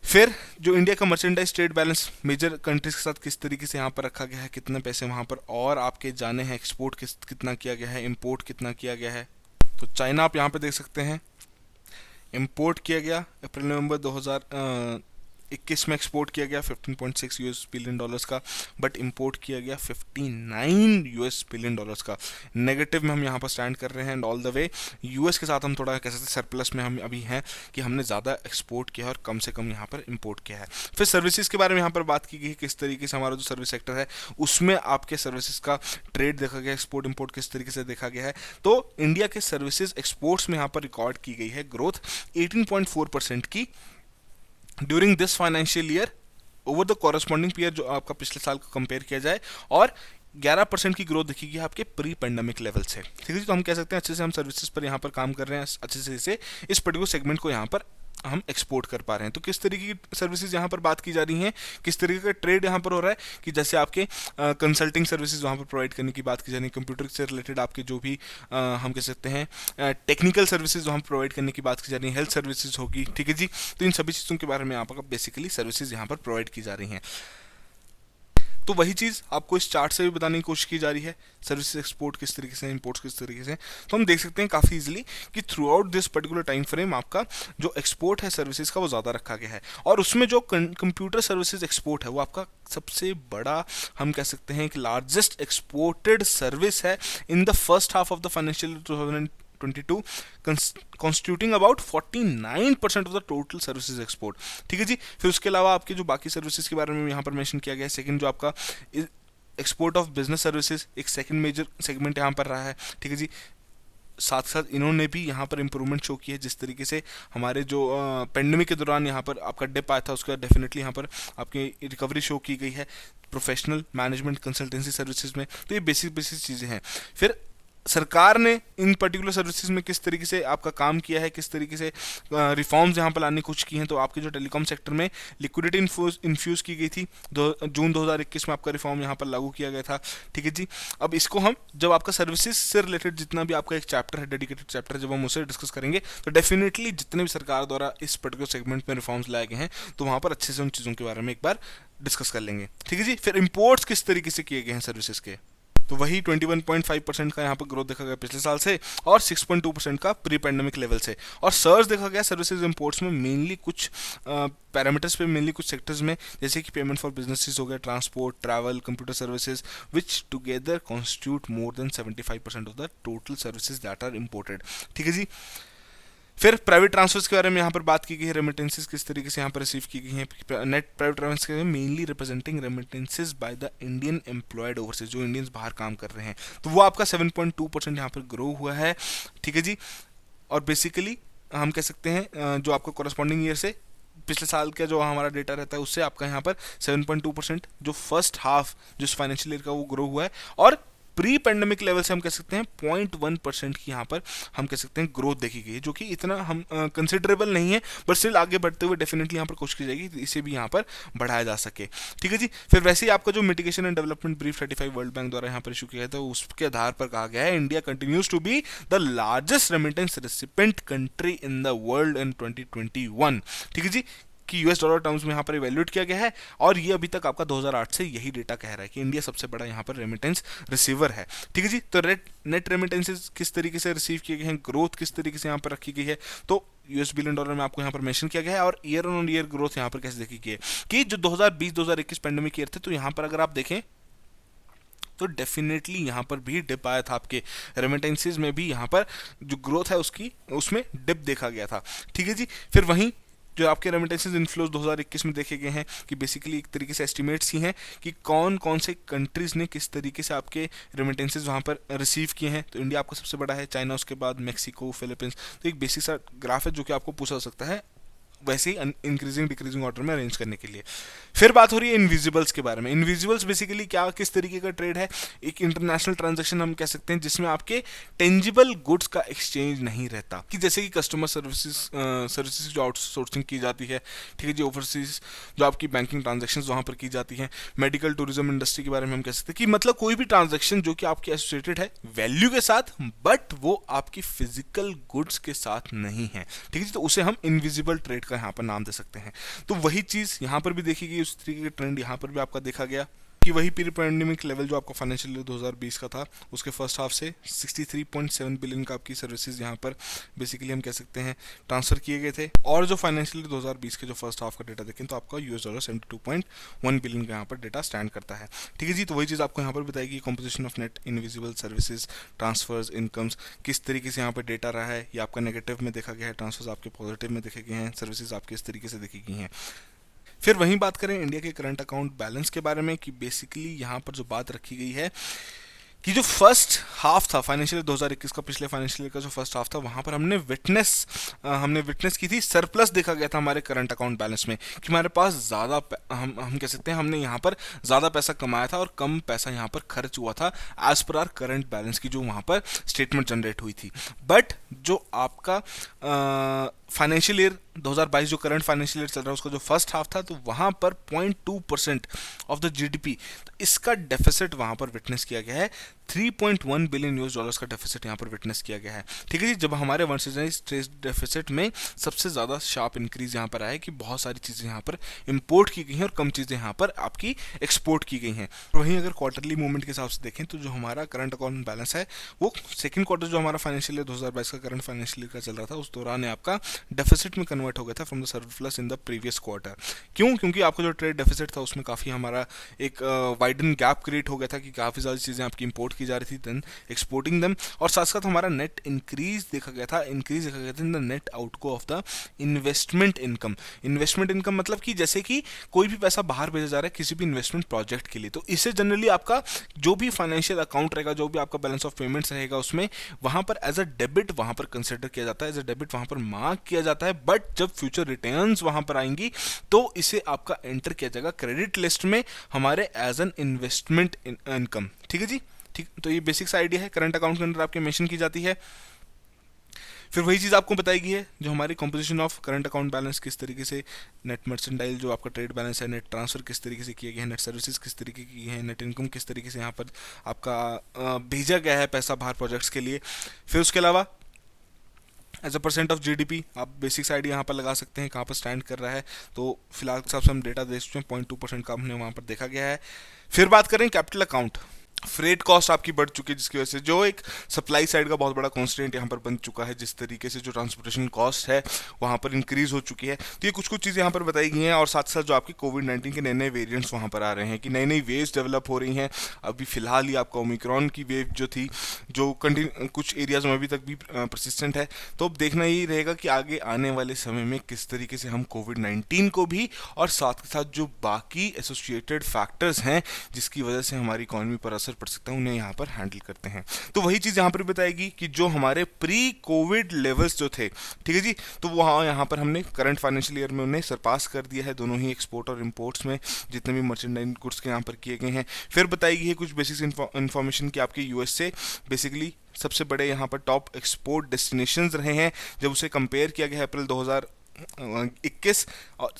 फिर जो इंडिया का merchandise trade balance major countries के साथ किस तरीके से यहाँ पर रखा गया है, कितने पैसे वहाँ पर और आपके जाने हैं, एक्सपोर्ट कितना किया गया है, इंपोर्ट कितना किया गया है। तो चाइना आप यहाँ पे देख सकते हैं इंपोर्ट किया गया अप्रैल नवंबर 2021 में एक्सपोर्ट किया गया 15.6 यूएस बिलियन डॉलर्स का, बट इंपोर्ट किया गया 59 यूएस बिलियन डॉलर्स का। नेगेटिव में हम यहाँ पर स्टैंड कर रहे हैं and all the way US के साथ हम थोड़ा कह सकते हैं सरप्लस में हम अभी हैं कि हमने ज़्यादा एक्सपोर्ट किया है और कम से कम यहाँ पर इंपोर्ट किया है। फिर सर्विसेज के बारे में यहाँ पर बात की गई है, किस तरीके से हमारा जो सर्विस सेक्टर है उसमें आपके सर्विसेज का ट्रेड देखा गया, एक्सपोर्ट इंपोर्ट किस तरीके से देखा गया है। तो इंडिया के सर्विसेज एक्सपोर्ट्स में यहाँ पर रिकॉर्ड की गई है ग्रोथ 18.4% की during this financial year over the corresponding period, जो आपका पिछले साल को कंपेयर किया जाए, और 11% की ग्रोथ दिखेगी आपके प्री पेंडेमिक लेवल से। ठीक है, तो हम कह सकते हैं अच्छे से हम सर्विसेज पर यहाँ पर काम कर रहे हैं, अच्छे से इस पर्टिकुलर सेगमेंट को यहाँ पर हम एक्सपोर्ट कर पा रहे हैं। तो किस तरीके की सर्विसेज यहाँ पर बात की जा रही हैं, किस तरीके का ट्रेड यहाँ पर हो रहा है कि जैसे आपके कंसल्टिंग सर्विसेज वहाँ पर प्रोवाइड करने की बात की जा रही है, कंप्यूटर से रिलेटेड आपके जो भी हम कह सकते हैं टेक्निकल सर्विसेज वहाँ पर प्रोवाइड करने की बात की जा रही है, हेल्थ सर्विसेज होगी। ठीक है जी। तो इन सभी चीज़ों के बारे में यहाँ पर बेसिकली सर्विसेज यहाँ पर प्रोवाइड की जा रही हैं। तो वही चीज़ आपको इस चार्ट से भी बताने की कोशिश की जा रही है, सर्विसेज एक्सपोर्ट किस तरीके से, इंपोर्ट्स किस तरीके से। तो हम देख सकते हैं काफ़ी इजीली कि through out this particular time frame आपका जो एक्सपोर्ट है सर्विसेज का वो ज़्यादा रखा गया है, और उसमें जो कंप्यूटर सर्विसेज एक्सपोर्ट है वो आपका सबसे बड़ा हम कह सकते हैं कि लार्जेस्ट एक्सपोर्टेड सर्विस है in the first half of the financial 2022, constituting about 49% of the total services export. ठीक है जी। फिर उसके अलावा आपके जो बाकी सर्विसेज के बारे में यहाँ पर मेंशन किया गया है, सेकंड जो आपका एक्सपोर्ट ऑफ बिजनेस सर्विसेज एक सेकंड मेजर सेगमेंट यहाँ पर रहा है। ठीक है जी। साथ साथ इन्होंने भी यहाँ पर इंप्रूवमेंट शो की है, जिस तरीके से हमारे जो पेंडेमिक के दौरान यहाँ पर आपका डिप आया था उसका डेफिनेटली यहाँ पर आपकी रिकवरी शो की गई है प्रोफेशनल मैनेजमेंट कंसल्टेंसी सर्विसेज में। तो ये बेसिक चीज़ें हैं। फिर सरकार ने इन पर्टिकुलर सर्विसेज में किस तरीके से आपका काम किया है, किस तरीके से रिफॉर्म्स यहाँ पर लाने की कोशिश की हैं। तो आपके जो टेलीकॉम सेक्टर में लिक्विडिटी इन्फ्यूज़ की गई थी, जून 2021 में आपका रिफॉर्म यहाँ पर लागू किया गया था। ठीक है जी। अब इसको हम जब आपका सर्विसेज से रिलेटेड जितना भी आपका एक चैप्टर है, डेडिकेटेड चैप्टर, जब हम उसे डिस्कस करेंगे तो डेफिनेटली जितने भी सरकार द्वारा इस पर्टिकुलर सेगमेंट में रिफॉर्म्स लाए गए हैं तो वहाँ पर अच्छे से उन चीज़ों के बारे में एक बार डिस्कस कर लेंगे। ठीक है जी। फिर इम्पोर्ट्स किस तरीके से किए गए हैं सर्विसेज के, तो वही 21.5% का यहाँ पर ग्रोथ देखा गया पिछले साल से, और 6.2% का प्री पेंडेमिक लेवल से। और सर्च देखा गया सर्विसेज इंपोर्ट्स में मेनली कुछ पैरामीटर्स पे, मेनली कुछ सेक्टर्स में, जैसे कि पेमेंट फॉर बिजनेसेस हो गया, transport, travel, computer services, which together constitute more than 75% of the total services that are imported. ठीक है जी। फिर प्राइवेट ट्रांसफर्स के बारे में यहाँ पर बात की गई है, रेमिटेंसेस किस तरीके से यहाँ पर रिसीव की गई हैं। Net private transfer mainly representing remittances by the Indian employed overseas, जो इंडियंस बाहर काम कर रहे हैं, तो वो आपका 7.2% यहाँ पर ग्रो हुआ है। ठीक है जी। और बेसिकली हम कह सकते हैं जो आपका कॉरस्पॉन्डिंग ईयर से पिछले साल का जो हमारा डेटा रहता है उससे आपका यहाँ पर 7.2% जो फर्स्ट हाफ जो इस फाइनेंशियल ईयर का वो ग्रो हुआ है। और प्री पेंडेमिक लेवल से हम कह सकते हैं 0.1% की यहाँ पर हम कह सकते हैं ग्रोथ देखी गई है, जो कि इतना हम कंसिडरेबल नहीं है, बट स्टिल आगे बढ़ते हुए डेफिनेटली यहाँ पर कोशिश की जाएगी इसे भी यहाँ पर बढ़ाया जा सके। ठीक है जी। फिर वैसे ही आपका जो mitigation and development brief 35 world bank द्वारा यहाँ पर इशू किया है, तो उसके आधार पर कहा गया है India continues to be the largest remittance recipient country in the world in 2021। ठीक है जी। कि यूएस डॉलर टर्म्स में यहाँ पर इवेल्यूएट किया गया है, और ये अभी तक आपका 2008 से यही डेटा कह रहा है कि इंडिया सबसे बड़ा यहाँ पर रेमिटेंस रिसीवर है। ठीक है जी। तो नेट रेमिटेंसेस किस तरीके से रिसीव किए गए हैं, ग्रोथ किस तरीके से यहाँ पर रखी गई है, तो यूएस बिलियन डॉलर में आपको यहाँ पर मेंशन किया गया है। और ईयर ऑन ईयर ग्रोथ यहाँ पर कैसे देखी गई है कि जो 2020-2021 पेंडेमिक ईयर थे, तो यहाँ पर अगर आप देखें तो डेफिनेटली यहाँ पर भी डिप आया था, आपके रेमिटेंसेज में भी यहाँ पर जो ग्रोथ है उसमें डिप देखा गया था। ठीक है जी। फिर वहीं जो आपके रेमिटेंसेज इनफ्लोज 2021 में देखे गए हैं कि बेसिकली एक तरीके से एस्टिमेट्स ही हैं कि कौन कौन से कंट्रीज ने किस तरीके से आपके रेमिटेंसेज वहाँ पर रिसीव किए हैं। तो इंडिया आपका सबसे बड़ा है, चाइना उसके बाद, मैक्सिको, फिलीपींस। तो एक बेसिक सा ग्राफ है जो कि आपको पूछा जा सकता है वैसे ही इंक्रीजिंग डिक्रीजिंग ऑर्डर में अरेंज करने के लिए। फिर बात हो रही है इनविजिबल्स के बारे में। इनविजिबल्स बेसिकली क्या, किस तरीके का ट्रेड है, एक इंटरनेशनल ट्रांजैक्शन हम कह सकते हैं जिसमें आपके टेंजिबल गुड्स का एक्सचेंज नहीं रहता, कि जैसे कि कस्टमर सर्विसेज जो आउटसोर्सिंग की जाती है, ठीक है जी, ओवरसीज जो आपकी बैंकिंग ट्रांजेक्शन वहाँ पर की जाती हैं, मेडिकल टूरिज्म इंडस्ट्री के बारे में हम कह सकते हैं कि मतलब कोई भी ट्रांजेक्शन जो कि आपकी एसोसिएटेड है वैल्यू के साथ बट वो आपकी फिजिकल गुड्स के साथ नहीं है, ठीक है जी, तो उसे हम इनविजिबल ट्रेड यहाँ पर नाम दे सकते हैं। तो वही चीज यहाँ पर भी देखी गई, उस तरीके का ट्रेंड यहाँ पर भी आपका देखा गया कि वही प्री पैंडेमिक लेवल जो आपका फाइनेंशियल ईयर 2020 का था उसके फर्स्ट हाफ से 63.7 बिलियन का आपकी सर्विसेज यहाँ पर बेसिकली हम कह सकते हैं ट्रांसफर किए गए थे। और जो फाइनेंशियल ईयर 2020 के जो फर्स्ट हाफ का डेटा देखें तो आपका $72.1 बिलियन का यहाँ पर डेटा स्टैंड करता है, ठीक है जी। तो वही चीज़ आपको यहाँ पर बताएगी composition of net invisible services transfers incomes किस तरीके से यहाँ पर डेटा रहा है। ये आपका नेगेटिव में देखा गया है, ट्रांसफर्स आपके पॉजिटिव में देखे गए हैं, सर्विसेज आपके इस तरीके से देखी गई हैं। फिर वहीं बात करें इंडिया के करंट अकाउंट बैलेंस के बारे में कि बेसिकली यहाँ पर जो बात रखी गई है कि जो फर्स्ट हाफ था फाइनेंशियल 2021 का, पिछले फाइनेंशियल का जो फर्स्ट हाफ था वहाँ पर हमने विटनेस की थी, सरप्लस देखा गया था हमारे करंट अकाउंट बैलेंस में कि हमारे पास ज़्यादा हम कह सकते हैं हमने यहाँ पर ज़्यादा पैसा कमाया था और कम पैसा यहाँ पर खर्च हुआ था as per are current balance की जो वहाँ पर स्टेटमेंट जनरेट हुई थी। बट जो आपका फाइनेंशियल ईयर 2022 जो करंट फाइनेंशियल ईयर चल रहा है उसका जो फर्स्ट हाफ था तो वहाँ पर 0.2% ऑफ द जीडीपी, तो इसका डेफिसिट वहाँ पर विटनेस किया गया है। 3.1 बिलियन यूएस डॉलर्स का डेफिसिट यहाँ पर विटनेस किया गया है, ठीक है जी। जब हमारे वन सीजनल ट्रेड डेफिसिट में सबसे ज़्यादा शार्प इंक्रीज यहाँ पर आया कि बहुत सारी चीज़ें यहाँ पर इंपोर्ट की गई हैं और कम चीज़ें यहाँ पर आपकी एक्सपोर्ट की गई हैं। वहीं अगर क्वार्टरली मूवमेंट के हिसाब से देखें तो जो हमारा करंट अकाउंट बैलेंस है वो सेकंड क्वार्टर जो हमारा फाइनेंशियल ईयर 2022 का करंट फाइनेंशियल ईयर का चल रहा था उस दौरान आपका डेफिसिट में कन्वर्ट हो गया था from the surplus in the previous quarter. क्यों? क्योंकि आपका जो ट्रेड डेफिसिट था उसमें काफ़ी हमारा एक वाइडन गैप क्रिएट हो गया था कि काफ़ी ज़्यादा चीज़ें आपकी इंपोर्ट की जा रही थी देन एक्सपोर्टिंग दम, और साथ साथ हमारा नेट इंक्रीज देखा गया था in the net outgo of the investment income. Investment income मतलब कि जैसे कि कोई भी पैसा बाहर भेजा जा रहा है किसी भी इन्वेस्टमेंट प्रोजेक्ट के लिए, तो इससे जनरली आपका जो भी फाइनेंशियल अकाउंट रहेगा, जो भी आपका बैलेंस ऑफ पेमेंट्स रहेगा उसमें वहां पर एज अ डेबिट वहां पर कंसिडर किया जाता है, एज अ डेबिट वहां पर मार्क किया जाता है। बट जब फ्यूचर रिटर्न्स वहां पर आएंगी तो इसे आपका एंटर किया जाएगा क्रेडिट लिस्ट में हमारे एज एन इन्वेस्टमेंट इनकम, ठीक है जी, ठीक। तो ये बेसिक सा आइडिया है, करंट अकाउंट के अंदर आपके मेंशन की जाती है। फिर वही चीज़ आपको बताई है जो हमारी composition of current account balance किस तरीके से, नेट मर्चेंडाइल जो आपका ट्रेड बैलेंस है, नेट ट्रांसफर किस तरीके से किए गए हैं, नेट सर्विसेज किस तरीके की है, नेट इनकम किस तरीके से यहाँ पर आपका भेजा गया है पैसा बाहर प्रोजेक्ट्स के लिए। फिर उसके अलावा as a percent of GDP आप बेसिक्स आइडिया यहाँ पर लगा सकते हैं कहाँ पर स्टैंड कर रहा है। तो फिलहाल के हिसाब से हम डेटा देख चुके हैं 0.2% का हमने वहाँ पर देखा गया है। फिर बात करें कैपिटल अकाउंट, फ्रेट कॉस्ट आपकी बढ़ चुकी है जिसकी वजह से जो एक सप्लाई साइड का बहुत बड़ा कॉन्स्टेंट यहाँ पर बन चुका है, जिस तरीके से जो ट्रांसपोर्टेशन कॉस्ट है वहाँ पर इंक्रीज हो चुकी है। तो ये कुछ चीज़ें यहाँ पर बताई गई हैं और साथ साथ जो आपकी कोविड-19 के नए नए वेरिएंट्स वहाँ पर आ रहे हैं कि नई नई वेव्स डेवलप हो रही हैं। अभी फिलहाल ही आपका ओमिक्रॉन की वेव जो थी जो कुछ एरियाज में अभी तक भी परसिस्टेंट है। तो अब देखना ही रहेगा कि आगे आने वाले समय में किस तरीके से हम कोविड-19 को भी और साथ के साथ जो बाकी एसोसिएटेड फैक्टर्स हैं जिसकी वजह से हमारी इकोनॉमी पर असर पड़ सकता है उन्हें यहाँ पर हैंडल करते हैं। तो वही चीज़ यहाँ पर बताएगी कि जो हमारे प्री कोविड लेवल्स जो थे, ठीक है जी, तो वहाँ यहाँ पर हमने करंट फाइनेंशियल ईयर में उन्हें सरपास कर दिया है दोनों ही एक्सपोर्ट और इंपोर्ट्स में जितने भी मर्चेंडाइज गुड्स के यहाँ पर किए गए हैं। फिर बताई गई है कुछ बेसिक इन्फॉर्मेशन की आपके यूएस से बेसिकली सबसे बड़े यहाँ पर टॉप एक्सपोर्ट डेस्टिनेशंस रहे हैं जब उसे कंपेयर किया गया अप्रैल 2021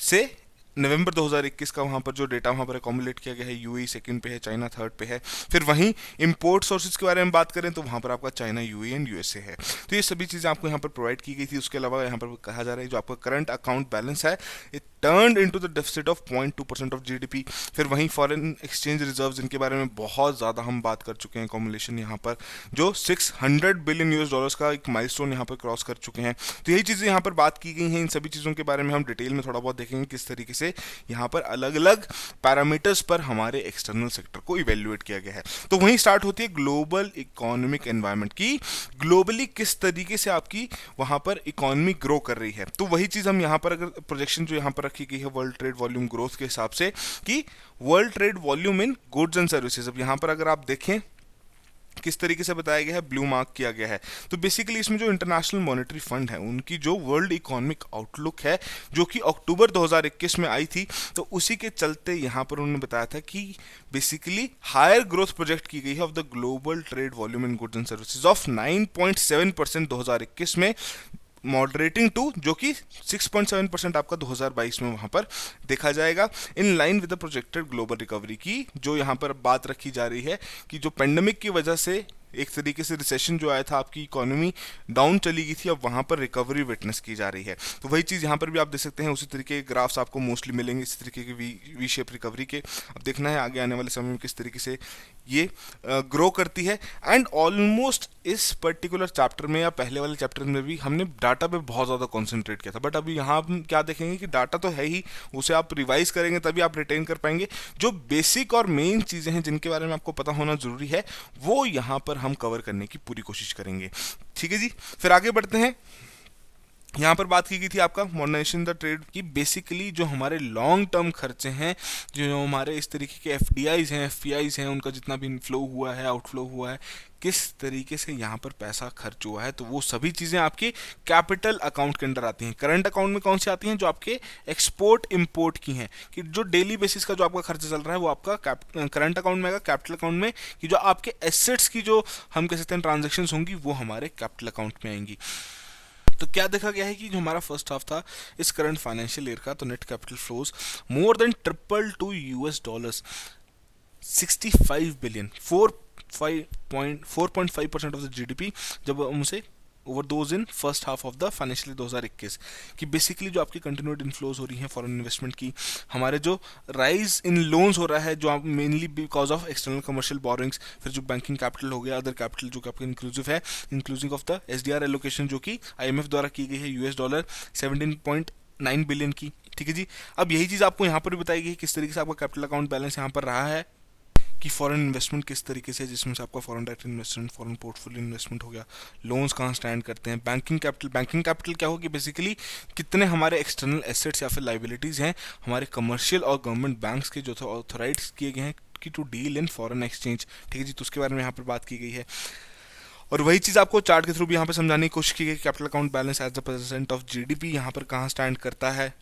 से नवंबर 2021 का वहाँ पर जो डेटा वहाँ पर अकोमुलेट किया गया है। यूएई सेकंड पे है, चाइना थर्ड पे है। फिर वहीं इंपोर्ट सोर्सेज के बारे में बात करें तो वहाँ पर आपका चाइना, यूएई एंड यूएसए है। तो ये सभी चीज़ें आपको यहाँ पर प्रोवाइड की गई थी। उसके अलावा यहाँ पर कहा जा रहा है जो आपका करंट अकाउंट बैलेंस है it turned into the deficit of 0.2% of GDP. फिर वहीं फॉरेन एक्सचेंज रिजर्व्स जिनके बारे में बहुत ज़्यादा हम बात कर चुके हैं, अकोमुलेशन यहाँ पर जो 600 बिलियन यूएस डॉलर्स का एक माइलस्टोन यहाँ पर क्रॉस कर चुके हैं। तो यही चीज़ें यहाँ पर बात की गई हैं। इन सभी चीज़ों के बारे में हम डिटेल में थोड़ा बहुत देखेंगे किस तरीके से से यहाँ पर अलग अलग पैरामीटर्स पर हमारे एक्सटर्नल सेक्टर को इवेल्युएट किया गया है। तो वहीं स्टार्ट होती है ग्लोबल इकोनॉमिक एनवायरनमेंट की, ग्लोबली किस तरीके से आपकी वहां पर इकोनॉमी ग्रो कर रही है। तो वही चीज हम यहाँ पर अगर प्रोजेक्शन जो यहाँ पर रखी गई है वर्ल्ड ट्रेड वॉल्यूम ग्रोथ के हिसाब से कि world trade volume in goods and services, अब यहाँ पर अगर आप देखें किस तरीके से बताया गया है, ब्लू मार्क किया गया है। तो बेसिकली इसमें जो इंटरनेशनल मॉनेटरी फंड है उनकी जो वर्ल्ड इकोनॉमिक आउटलुक है जो कि अक्टूबर 2021 में आई थी, तो उसी के चलते यहाँ पर उन्होंने बताया था कि बेसिकली हायर ग्रोथ प्रोजेक्ट की गई है of the global trade volume in goods and services of 9.7% 2021 में, मॉडरेटिंग टू जो कि 6.7% आपका 2022 में वहां पर देखा जाएगा, in line with the projected global recovery की जो यहां पर बात रखी जा रही है कि जो पेंडेमिक की वजह से एक तरीके से रिसेशन जो आया था, आपकी इकोनॉमी डाउन चली गई थी, अब वहां पर रिकवरी विटनेस की जा रही है। तो वही चीज़ यहाँ पर भी आप देख सकते हैं, उसी तरीके के ग्राफ्स आपको मोस्टली मिलेंगे इस तरीके के वी शेप रिकवरी के। अब देखना है आगे आने वाले समय में किस तरीके से ये ग्रो करती है। एंड ऑलमोस्ट इस पर्टिकुलर चैप्टर में या पहले वाले चैप्टर में भी हमने डाटा पे बहुत ज़्यादा कॉन्सेंट्रेट किया था, बट अभी यहाँ हम क्या देखेंगे कि डाटा तो है ही, उसे आप रिवाइज करेंगे तभी आप रिटेन कर पाएंगे। जो बेसिक और मेन चीज़ें हैं जिनके बारे में आपको पता होना जरूरी है वो यहाँ पर हम कवर करने की पूरी कोशिश करेंगे। ठीक है जी, फिर आगे बढ़ते हैं। यहाँ पर बात की गई थी आपका मॉडर्नाइजेशन द ट्रेड की, बेसिकली जो हमारे लॉन्ग टर्म खर्चे हैं, जो हमारे इस तरीके के एफडीआईज हैं, एफपीआईज हैं, उनका जितना भी इनफ्लो हुआ है, आउटफ्लो हुआ है, किस तरीके से यहाँ पर पैसा खर्च हुआ है, तो वो सभी चीज़ें आपके कैपिटल अकाउंट के अंडर आती हैं। करंट अकाउंट में कौन सी आती हैं, जो आपके एक्सपोर्ट इंपोर्ट की हैं, कि जो डेली बेसिस का जो आपका खर्चा चल रहा है वो आपका करंट अकाउंट में आएगा, कैपिटल अकाउंट में, कि जो आपके एसेट्स की जो हम कह सकते हैं ट्रांजेक्शन होंगी वो हमारे कैपिटल अकाउंट में आएंगी। तो क्या देखा गया है कि जो हमारा फर्स्ट हाफ था इस करंट फाइनेंशियल ईयर का, तो net capital flows more than triple two US dollars 65 billion, 4.5% of the GDP, जब हम उसे over those in first half of the financial 2021 कि बेसिकली जो आपकी कंटिन्यूड इनफ्लोज हो रही हैं फॉरेन इन्वेस्टमेंट की, हमारे जो राइज इन लोन्स हो रहा है जो आप mainly because of external commercial borings, फिर जो बैंकिंग कैपिटल हो गया, अदर कैपिटल जो कि आपका इंक्लूसिव है, inclusive of the SDR allocation जो कि आईएमएफ द्वारा की गई है यूएस डॉलर 17.9 बिलियन की। ठीक है जी, अब यही चीज़ आपको यहाँ पर भी बताई गई है किस तरीके से आपका कैपिटल अकाउंट बैलेंस यहाँ पर रहा है, कि फॉरेन इन्वेस्टमेंट किस तरीके से, जिसमें से आपका foreign direct investment, foreign portfolio investment हो गया, लोन्स कहाँ स्टैंड करते हैं, बैंकिंग कैपिटल क्या होगी, बेसिकली कितने हमारे एक्सटर्नल एसेट्स या फिर लाइबिलिटीज़ हैं हमारे कमर्शियल और गवर्नमेंट बैंक्स के जो ऑथोराइज किए गए हैं कि to deal in foreign exchange. ठीक है जी, तो उसके बारे में यहाँ पर बात की गई है। और वही चीज़ आपको चार्ट के थ्रू भी यहाँ पर समझाने की कोशिश की गई, capital account balance as the percent of GDP यहाँ पर कहाँ स्टैंड करता है।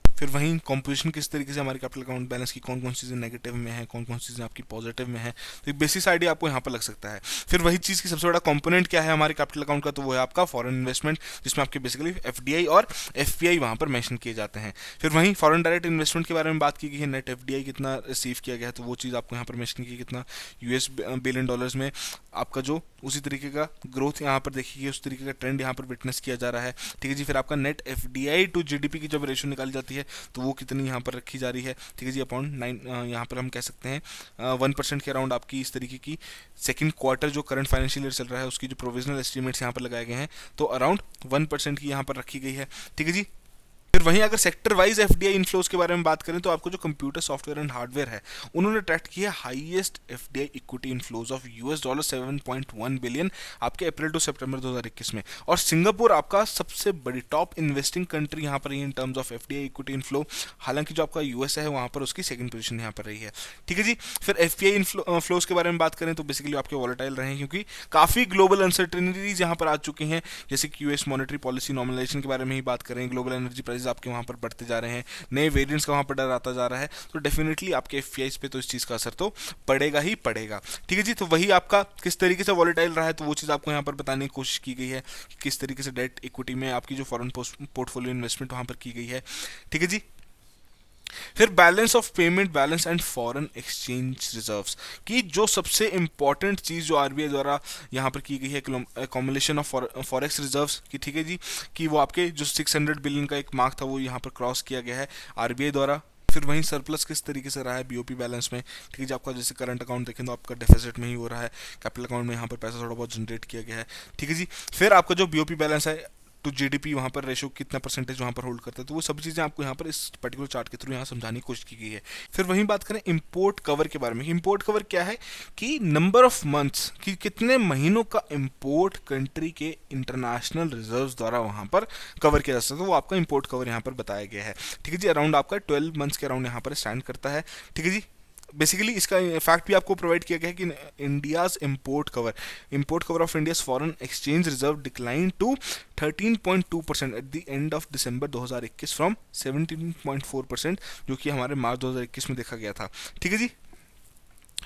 फिर वहीं कॉम्पोजिशन किस तरीके से हमारे कैपिटल अकाउंट बैलेंस की कौन कौन सी चीज़ें नेगेटिव में है, कौन कौन सी चीज़ें आपकी पॉजिटिव में है, तो एक बेसिक आइडिया आपको यहाँ पर लग सकता है। फिर वही चीज़ की सबसे बड़ा कंपोनेंट क्या है हमारे कैपिटल अकाउंट का, तो वो है आपका फॉरेन इन्वेस्टमेंट, जिसमें आपके बेसिकली एफडीआई और एफपीआई वहाँ पर मेंशन किए जाते हैं। फिर वहीं फॉरेन डायरेक्ट इन्वेस्टमेंट के बारे में बात की गई है, नेट एफडीआई कितना रिसीव किया गया है, तो वो चीज़ आपको यहाँ पर मेंशन की कितना यूएस बिलियन डॉलर्स में आपका जो उसी तरीके का ग्रोथ यहाँ पर देखिए, उस तरीके का ट्रेंड यहाँ पर विटनेस किया जा रहा है। ठीक है जी, फिर आपका नेट एफडीआई टू जीडीपी की जब रेशियो निकाली जाती है तो वो कितनी यहाँ पर रखी जा रही है। ठीक है जी, अपॉन 9 यहाँ पर हम कह सकते हैं 1% के अराउंड आपकी इस तरीके की सेकंड क्वार्टर जो करंट फाइनेंशियल ईयर चल रहा है उसकी जो प्रोविजनल एस्टिमेट्स यहाँ पर लगाए गए हैं, तो अराउंड 1% की यहाँ पर रखी गई है। ठीक है जी, फिर वहीं अगर सेक्टर वाइज एफडीआई इनफ्लोज के बारे में बात करें तो आपको जो कंप्यूटर सॉफ्टवेयर एंड हार्डवेयर है उन्होंने ट्रैक किया highest FDI equity inflows of US dollar 7.1 billion आपके अप्रैल टू सितंबर 2021 में। और सिंगापुर आपका सबसे बड़ी टॉप इन्वेस्टिंग कंट्री यहाँ पर in terms of FDI equity inflow, हालांकि जो आपका यूएस है वहाँ पर उसकी सेकंड पोजीशन यहाँ पर रही है। ठीक है जी, फिर एफपीआई इनफ्लोज के बारे में बात करें तो बेसिकली आपके वॉलेटाइल रहे हैं क्योंकि काफ़ी ग्लोबल अनसर्टेनिटीज यहाँ पर आ चुकी हैं, जैसे कि यूएस मॉनेटरी पॉलिसी नॉर्मलाइजेशन के बारे में ही बात करें, ग्लोबल एनर्जी प्राइस आपके वहाँ पर बढ़ते जा रहे हैं, नए वेरिएंट्स का वहाँ पर डर आता जा रहा है, तो डेफिनेटली आपके एफपीआईज पे तो इस चीज़ का असर तो पड़ेगा ही पड़ेगा। ठीक है जी, तो वही आपका किस तरीके से वॉलेटाइल रहा है तो वो चीज़ आपको यहाँ पर बताने की कोशिश की गई है कि किस तरीके से डेट इक्विटी में आपकी जो फॉरेन पोर्टफोलियो इन्वेस्टमेंट वहाँ पर की गई है। ठीक है जी, फिर balance of payment balance and foreign exchange reserves की जो सबसे इंपॉर्टेंट चीज़ जो आरबीआई द्वारा यहाँ पर की गई है, अकोमुलेशन ऑफ फॉरेक्स रिजर्व्स की। ठीक है जी, कि वो आपके जो 600 बिलियन का एक मार्क था वो यहाँ पर क्रॉस किया गया है आरबीआई द्वारा। फिर वहीं सरप्लस किस तरीके से रहा है बीओपी बैलेंस में। ठीक है जी, आपका जैसे करंट अकाउंट देखें तो आपका डेफिसिट में ही हो रहा है, कैपिटल अकाउंट में यहाँ पर पैसा थोड़ा बहुत जनरेट किया गया है। ठीक है जी, फिर आपका जो बीओपी बैलेंस है टू जीडीपी वहाँ पर रेशो कितना परसेंटेज वहाँ पर होल्ड करता है, तो वो सब चीज़ें आपको यहाँ पर इस पर्टिकुलर चार्ट के थ्रू यहाँ समझाने की कोशिश की गई है। फिर वहीं बात करें इम्पोर्ट कवर के बारे में। इम्पोर्ट कवर क्या है कि नंबर ऑफ मंथ्स कि कितने महीनों का इम्पोर्ट कंट्री के इंटरनेशनल रिजर्व्स द्वारा वहाँ पर कवर किया जा सकता है, तो वो आपका इम्पोर्ट कवर यहाँ पर बताया गया है। ठीक है जी, अराउंड आपका 12 मंथ्स के अराउंड यहाँ पर स्टैंड करता है। ठीक है जी, बेसिकली इसका फैक्ट भी आपको प्रोवाइड किया गया है कि India's import cover of India's foreign exchange reserve decline to 13.2% at the end of December 2021 from 17.4%, जो कि हमारे मार्च 2021 में देखा गया था। ठीक है जी,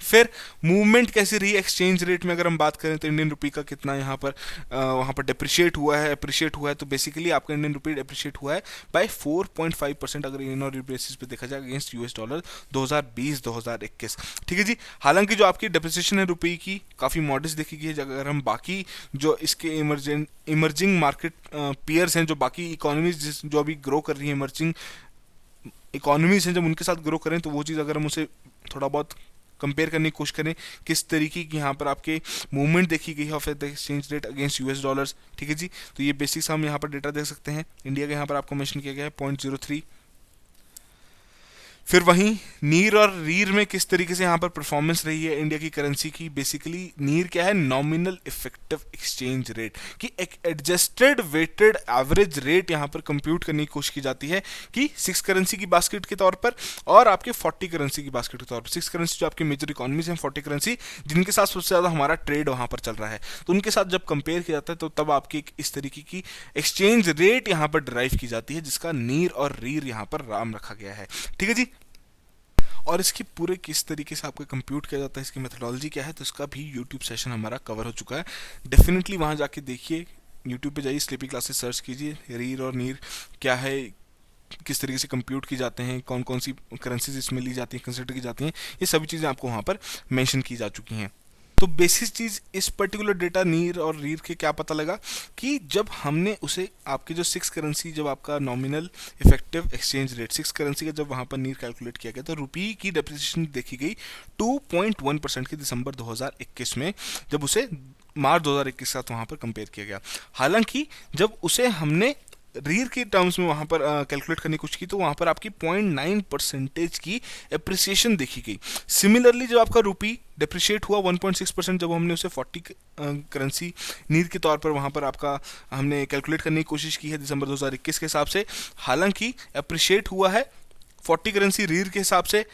फिर मूवमेंट कैसी रही एक्सचेंज रेट में, अगर हम बात करें तो इंडियन रुपी का कितना यहाँ पर वहाँ पर डिप्रिशिएट हुआ है, अप्रिशिएट हुआ है, तो बेसिकली आपका इंडियन रुपी डिप्रिशिएट हुआ है बाय 4.5% अगर इन और बेसिस पे देखा जाए अगेंस्ट यूएस डॉलर 2020-2021। ठीक है जी, हालांकि जो आपकी डिप्रिसिएशन है रुपये की काफ़ी मॉडेस्ट देखी गई है। अगर हम बाकी जो इसके इमर्जिंग मार्केट पीयर्स हैं, जो बाकी इकोनॉमीज जो अभी ग्रो कर रही है, इमर्जिंग इकोनॉमीज हैं, जब उनके साथ ग्रो करें तो वो चीज़ अगर हम उसे थोड़ा बहुत कंपेयर करने की कोशिश करें किस तरीके की यहाँ पर आपके मूवमेंट देखी गई है of the exchange rate against US dollars. ठीक है जी, तो ये बेसिक्स हम यहाँ पर डेटा देख सकते हैं। इंडिया का यहाँ पर आपको मेंशन किया गया है 0.03। फिर वहीं नीर और रीर में किस तरीके से यहाँ पर परफॉर्मेंस रही है इंडिया की करेंसी की। बेसिकली नीर क्या है, नॉमिनल इफेक्टिव एक्सचेंज रेट की एक एडजस्टेड वेटेड एवरेज रेट यहाँ पर कंप्यूट करने की कोशिश की जाती है कि 6 करेंसी की बास्केट के तौर पर और आपके 40 करेंसी की बास्केट के तौर पर। 6 करेंसी जो आपकी मेजर इकोनॉमीज हैं, 40 करेंसी जिनके साथ सबसे ज़्यादा हमारा ट्रेड वहाँ पर चल रहा है, तो उनके साथ जब कंपेयर किया जाता है तो तब आपकी एक इस तरीके की एक्सचेंज रेट यहाँ पर ड्राइव की जाती है, जिसका नीर और रीर यहाँ पर राम रखा गया है। ठीक है जी, और इसकी पूरे किस तरीके से आपको कंप्यूट किया जाता है, इसकी मेथोडोलॉजी क्या है, तो इसका भी यूट्यूब सेशन हमारा कवर हो चुका है। डेफिनेटली वहाँ जाके देखिए, यूट्यूब पे जाइए, स्लीपी क्लासेस सर्च कीजिए, रीर और नीर क्या है, किस तरीके से कंप्यूट की जाते हैं, कौन कौन सी करेंसीज इसमें ली जाती हैं, कंसिडर की जाती हैं, ये सभी चीज़ें आपको वहाँ पर मेंशन की जा चुकी हैं। तो बेसिक चीज़ इस पर्टिकुलर डेटा नीर और रीर के क्या पता लगा कि जब हमने उसे आपके जो 6 करेंसी, जब आपका nominal effective exchange rate 6 currency का जब वहाँ पर नीर कैलकुलेट किया गया तो रुपये की डेप्रिसिएशन देखी गई 2.1% की दिसंबर 2021 में, जब उसे मार्च 2021 के साथ वहाँ पर कंपेयर किया गया। हालांकि जब उसे हमने रीर के टर्म्स में वहाँ पर कैलकुलेट करने की कोशिश की तो वहाँ पर आपकी 0.9% की एप्रिसिएशन देखी गई। सिमिलरली जब आपका रुपी डिप्रिशिएट हुआ 1.6%, जब हमने उसे 40 करेंसी नीर के तौर पर वहाँ पर आपका हमने कैलकुलेट करने की कोशिश की है दिसंबर 2021 के हिसाब से, हालांकि अप्रिशिएट हुआ है 40 करेंसी रीर के हिसाब से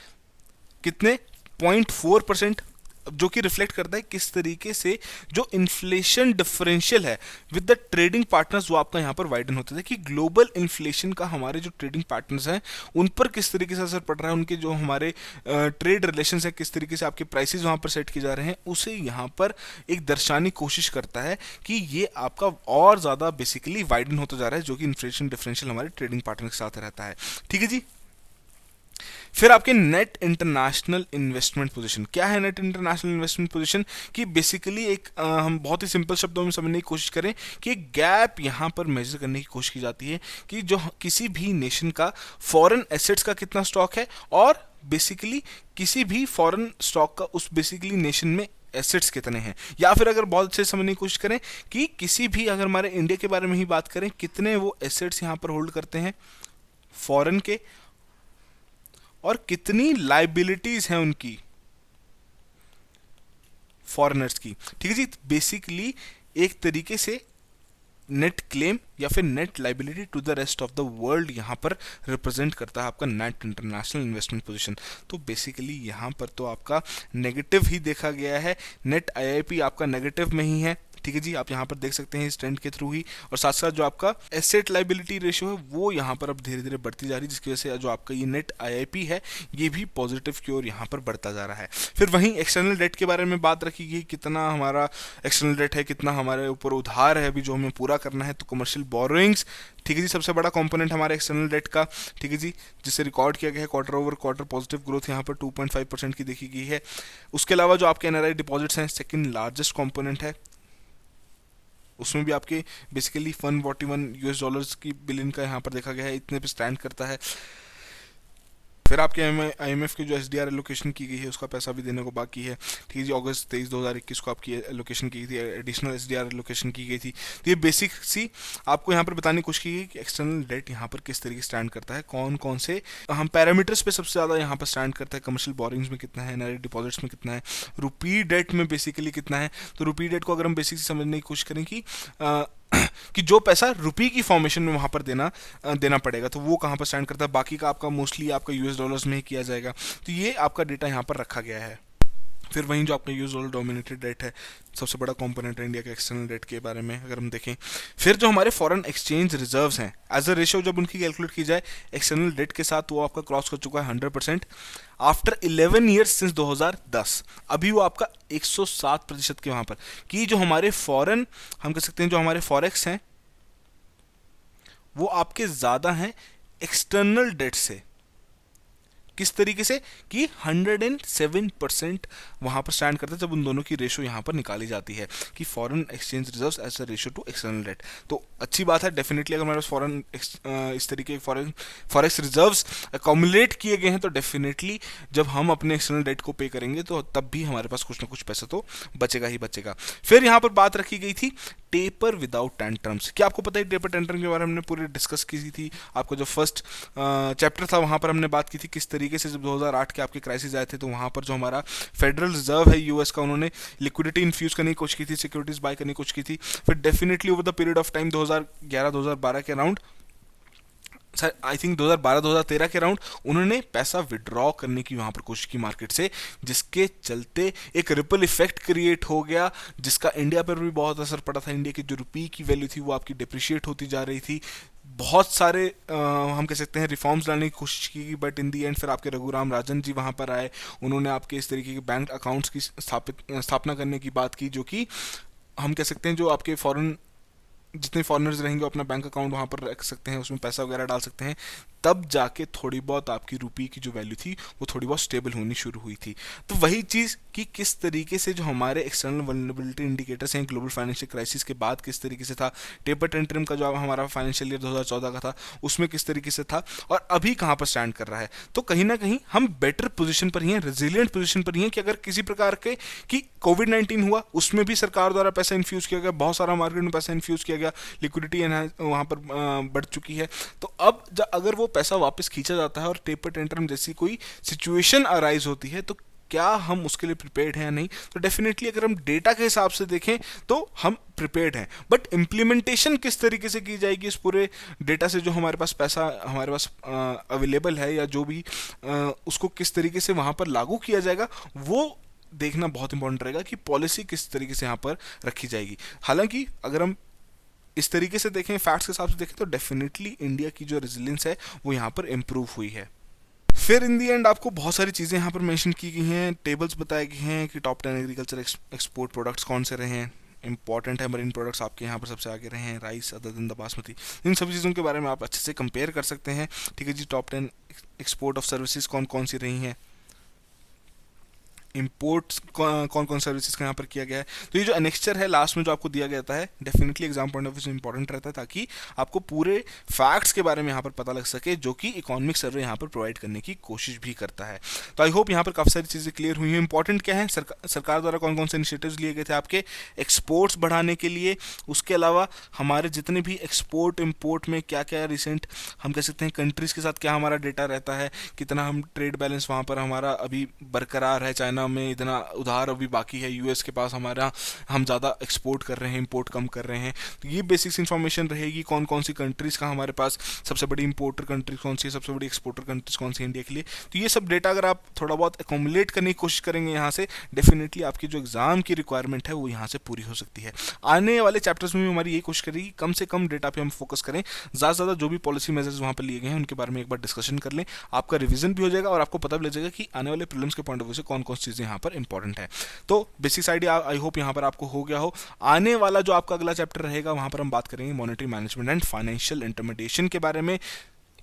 कितने 0.4%, जो कि रिफ्लेक्ट करता है किस तरीके से जो इन्फ्लेशन डिफरेंशियल है विद द ट्रेडिंग पार्टनर्स, वो आपका यहाँ पर वाइडन होता है कि ग्लोबल इन्फ्लेशन का हमारे जो ट्रेडिंग पार्टनर्स हैं उन पर किस तरीके से असर पड़ रहा है, उनके जो हमारे ट्रेड रिलेशंस हैं, किस तरीके से आपके प्राइसेस वहाँ पर सेट किए जा रहे हैं, उसे यहाँ पर एक दर्शाने की कोशिश करता है कि ये आपका और ज़्यादा बेसिकली वाइडन होता जा रहा है, जो कि इन्फ्लेशन डिफरेंशियल हमारे ट्रेडिंग पार्टनर के साथ रहता है। ठीक है जी, फिर आपके नेट इंटरनेशनल इन्वेस्टमेंट पोजीशन क्या है। नेट इंटरनेशनल इन्वेस्टमेंट पोजीशन कि बेसिकली एक हम बहुत ही सिंपल शब्दों में समझने की कोशिश करें कि एक गैप यहाँ पर मेजर करने की कोशिश की जाती है कि जो किसी भी नेशन का फॉरेन एसेट्स का कितना स्टॉक है और बेसिकली किसी भी फॉरेन स्टॉक का उस बेसिकली नेशन में एसेट्स कितने हैं, या फिर अगर बहुत अच्छे समझने की कोशिश करें कि किसी भी अगर हमारे इंडिया के बारे में ही बात करें कितने वो एसेट्स यहाँ पर होल्ड करते हैं फॉरेन के और कितनी लाइबिलिटीज हैं उनकी फॉरेनर्स की। ठीक है जी, बेसिकली एक तरीके से नेट क्लेम या फिर net liability to the rest of the world यहाँ पर रिप्रेजेंट करता है आपका नेट इंटरनेशनल इन्वेस्टमेंट पोजीशन। तो बेसिकली यहाँ पर तो आपका नेगेटिव ही देखा गया है, नेट आईआईपी आपका नेगेटिव में ही है। ठीक है जी, आप यहाँ पर देख सकते हैं इस ट्रेंड के थ्रू ही, और साथ साथ जो आपका एसेट लाइबिलिटी रेशियो है वो यहाँ पर अब धीरे धीरे बढ़ती जा रही है, जिसकी वजह से जो आपका ये नेट आईआईपी है ये भी पॉजिटिव की ओर यहाँ पर बढ़ता जा रहा है। फिर वहीं एक्सटर्नल डेट के बारे में बात रखी गई, कितना हमारा एक्सटर्नल डेट है, कितना हमारे ऊपर उधार है अभी जो हमें पूरा करना है, तो कमर्शियल बोरोइंग्स ठीक है जी सबसे बड़ा कंपोनेंट हमारे एक्सटर्नल डेट का। ठीक है जी, जिसे रिकॉर्ड किया गया है quarter over quarter positive growth यहाँ पर 2.5% की देखी गई है। उसके अलावा जो आपके एनआरआई डिपॉजिट्स हैं सेकंड लार्जेस्ट कंपोनेंट है, उसमें भी आपके बेसिकली 141 यूएस डॉलर्स की बिलियन का यहाँ पर देखा गया है, इतने पे स्टैंड करता है। फिर आपके IMF की जो SDR एलोकेशन की गई है उसका पैसा भी देने को बाकी है। ठीक है जी, अगस्त 23 2021 को आपकी एलोकेशन की गई थी, एडिशनल SDR एलोकेशन की गई थी। तो ये बेसिक सी आपको यहाँ पर बताने की कोशिश की गई कि एक्सटर्नल डेट यहाँ पर किस तरीके से स्टैंड करता है, कौन कौन से हम पैरामीटर्स पे सबसे ज़्यादा यहाँ पर स्टैंड करता है। कमर्शियल बोरिंग्स में कितना है, डायरेक्ट डिपॉजिट्स में कितना है, रुपी डेट में बेसिकली कितना है। तो रुपी डेट को अगर हम बेसिक समझने की कोशिश करें कि जो पैसा रुपी की फॉर्मेशन में वहां पर देना पड़ेगा, तो वो कहाँ पर स्टैंड करता है। बाकी का आपका मोस्टली आपका US डॉलर्स में ही किया जाएगा। तो ये आपका डेटा यहाँ पर रखा गया है। फिर वहीं जो आपका US डॉलर डोमिनेटेड डेट है, सबसे बड़ा कंपोनेंट है इंडिया के एक्सटर्नल डेट के बारे में अगर हम देखें। फिर जो हमारे फॉरेन एक्सचेंज रिजर्व्स हैं, एज अ रेशियो जब उनकी कैलकुलेट की जाए एक्सटर्नल डेट के साथ, वो आपका क्रॉस कर चुका है 100% आफ्टर 11 ईयर्स सिंस 2010। अभी वो आपका 107% के वहां पर कि जो हमारे फॉरेन, हम कह सकते हैं जो हमारे फॉरेक्स हैं वो आपके ज़्यादा हैं एक्सटर्नल डेट से। किस तरीके से कि 107% वहां पर स्टैंड करता है जब उन दोनों की रेशो यहां पर निकाली जाती है कि foreign exchange reserves as a ratio to external debt. तो अच्छी बात है डेफिनेटली, अगर हमारे पास फॉरेन इस तरीके के फॉरेक्स रिजर्व्स अकोमुलेट किए गए हैं तो डेफिनेटली जब हम अपने एक्सटर्नल डेट को पे करेंगे तो तब भी हमारे पास कुछ ना कुछ पैसा तो बचेगा ही बचेगा। फिर यहाँ पर बात रखी गई थी टेपर विदाउट टेंट्रम्स। क्या आपको पता है टेपर टेंट्रम के बारे में हमने पूरी डिस्कस की थी। आपका जो फर्स्ट चैप्टर था वहां पर हमने बात की थी किस तरीके से जब 2008 के आपके क्राइसिस आए थे तो वहां पर जो हमारा फेडरल रिजर्व है US का, उन्होंने लिक्विडिटी इन्फ्यूज करने की कोशिश की थी, सिक्योरिटीज बाय करने की कोशिश की थी। फिर definitely over the period of time 2011-2012 के अराउंड, आई थिंक 2012-2013 के अराउंड उन्होंने पैसा विड्रॉ करने की वहां पर कोशिश की मार्केट से, जिसके चलते एक रिपल इफेक्ट क्रिएट हो गया जिसका इंडिया पर भी बहुत असर पड़ा था। इंडिया की जो रुपी की वैल्यू थी वो आपकी डिप्रिशिएट होती जा रही थी। बहुत सारे हम कह सकते हैं रिफॉर्म्स लाने की कोशिश की, बट इन दी एंड फिर आपके रघुराम राजन जी वहां पर आए। उन्होंने आपके इस तरीके के बैंक अकाउंट्स की स्थापना करने की बात की, जो कि हम कह सकते हैं जो आपके फॉरेन जितने फॉरेनर्स रहेंगे अपना बैंक अकाउंट वहां पर रख सकते हैं, उसमें पैसा वगैरह डाल सकते हैं। तब जाके थोड़ी बहुत आपकी रुपी की जो वैल्यू थी वो थोड़ी बहुत स्टेबल होनी शुरू हुई थी। तो वही चीज़ कि किस तरीके से जो हमारे एक्सटर्नल वल्नरेबिलिटी इंडिकेटर्स हैं ग्लोबल फाइनेंशियल क्राइसिस के बाद किस तरीके से था, टेपर टेंट्रम का जो हमारा फाइनेंशियल ईयर 2014 का था उसमें किस तरीके से था, और अभी कहाँ पर स्टैंड कर रहा है। तो कहीं ना कहीं हम बेटर पोजिशन पर ही हैं, रेजिलियंट पोजिशन पर ही हैं कि अगर किसी प्रकार के कि कोविड-19 हुआ उसमें भी सरकार द्वारा पैसा इन्फ्यूज़ किया गया, बहुत सारा मार्केट में पैसा इन्फ्यूज़ किया गया, लिक्विडिटी वहाँ पर बढ़ चुकी है। तो अब अगर वो पैसा वापस खींचा जाता है और टेपर टेंट्रम जैसी कोई सिचुएशन अराइज होती है तो क्या हम उसके लिए प्रिपेयर्ड हैं या नहीं। तो डेफिनेटली अगर हम डेटा के हिसाब से देखें तो हम प्रिपेयर्ड हैं, बट इम्प्लीमेंटेशन किस तरीके से की जाएगी इस पूरे डेटा से, जो हमारे पास पैसा हमारे पास अवेलेबल है या जो भी उसको किस तरीके से वहाँ पर लागू किया जाएगा, वो देखना बहुत इंपॉर्टेंट रहेगा कि पॉलिसी किस तरीके से यहाँ पर रखी जाएगी। हालांकि अगर हम इस तरीके से देखें, फैक्ट्स के हिसाब से देखें, तो डेफिनेटली इंडिया की जो रेजिलियंस है वो यहाँ पर इम्प्रूव हुई है। फिर इन दी एंड आपको बहुत सारी चीज़ें यहाँ पर मेंशन की गई हैं, टेबल्स बताए गए हैं कि टॉप 10 एग्रीकल्चर एक्सपोर्ट प्रोडक्ट्स कौन से रहे हैं। इंपॉर्टेंट है मरीन प्रोडक्ट्स आपके यहाँ पर सबसे आगे रहे हैं, rice other than the basmati. इन सभी चीज़ों के बारे में आप अच्छे से कंपेयर कर सकते हैं। ठीक है जी, टॉप 10 एक्सपोर्ट ऑफ सर्विसेज कौन कौन सी रही हैं, इंपोर्ट्स कौन कौन सर्विसेज का यहाँ पर किया गया है। तो ये जो एनेक्स्चर है लास्ट में जो आपको दिया गया है definitely exam point of view से इंपॉर्टेंट रहता है, ताकि आपको पूरे फैक्ट्स के बारे में यहाँ पर पता लग सके, जो कि इकोनॉमिक सर्वे यहाँ पर प्रोवाइड करने की कोशिश भी करता है। तो आई होप यहाँ पर काफ़ी सारी चीज़ें क्लियर हुई हैं। इंपॉर्टेंट क्या है, सरकार द्वारा कौन कौन से इनिशिएटिव्स लिए गए थे आपके एक्सपोर्ट्स बढ़ाने के लिए, उसके अलावा हमारे जितने भी एक्सपोर्ट इम्पोर्ट में क्या क्या रिसेंट हम कह सकते हैं कंट्रीज़ के साथ क्या हमारा डेटा रहता है, कितना हम ट्रेड बैलेंस वहाँ पर हमारा अभी बरकरार है, चाइना में इतना उधार अभी बाकी है, यूएस के पास हमारा हम ज़्यादा एक्सपोर्ट कर रहे हैं, इंपोर्ट कम कर रहे हैं। तो ये बेसिक्स इन्फॉर्मेशन रहेगी, कौन कौन सी कंट्रीज़ का हमारे पास सबसे बड़ी इंपोर्टर कंट्रीज कौन सी है, सबसे बड़ी एक्सपोर्टर कंट्रीज कौन सी इंडिया के लिए। तो ये सब डेटा अगर आप थोड़ा बहुत एकोमुलेट करने की कोशिश करेंगे यहाँ से, डेफिनेटली आपकी जो एग्जाम की रिक्वायरमेंट है वो यहाँ से पूरी हो सकती है। आने वाले चैप्टर्स में भी हमारी यही कोशिश करेगी कम से कम डेटा पे हम फोकस करें, ज़्यादा से ज़्यादा जो भी पॉलिसी मेजर्स वहाँ पर लिए गए हैं उनके बारे में एक बार डिस्कशन कर लें, आपका रिवीजन भी हो जाएगा और आपको पता भी लग जाएगा कि आने वाले प्रीलिम्स के पॉइंट ऑफ व्यू से कौन कौन सी चीज़ें यहाँ पर इंपॉर्टेंट है। तो बेसिक्स आइडिया आई होप यहाँ पर आपको हो गया हो। आने वाला जो आपका अगला चैप्टर रहेगा वहाँ पर हम बात करेंगे monetary management and financial intermediation के बारे में।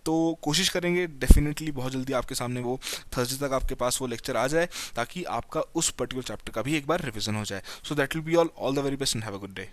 तो कोशिश करेंगे डेफिनेटली बहुत जल्दी आपके सामने वो थर्सडे तक आपके पास वो लेक्चर आ जाए, ताकि आपका उस पर्टिकुलर चैप्टर का भी एक बार रिवीजन हो जाए। So that will be all the very best and have a good day.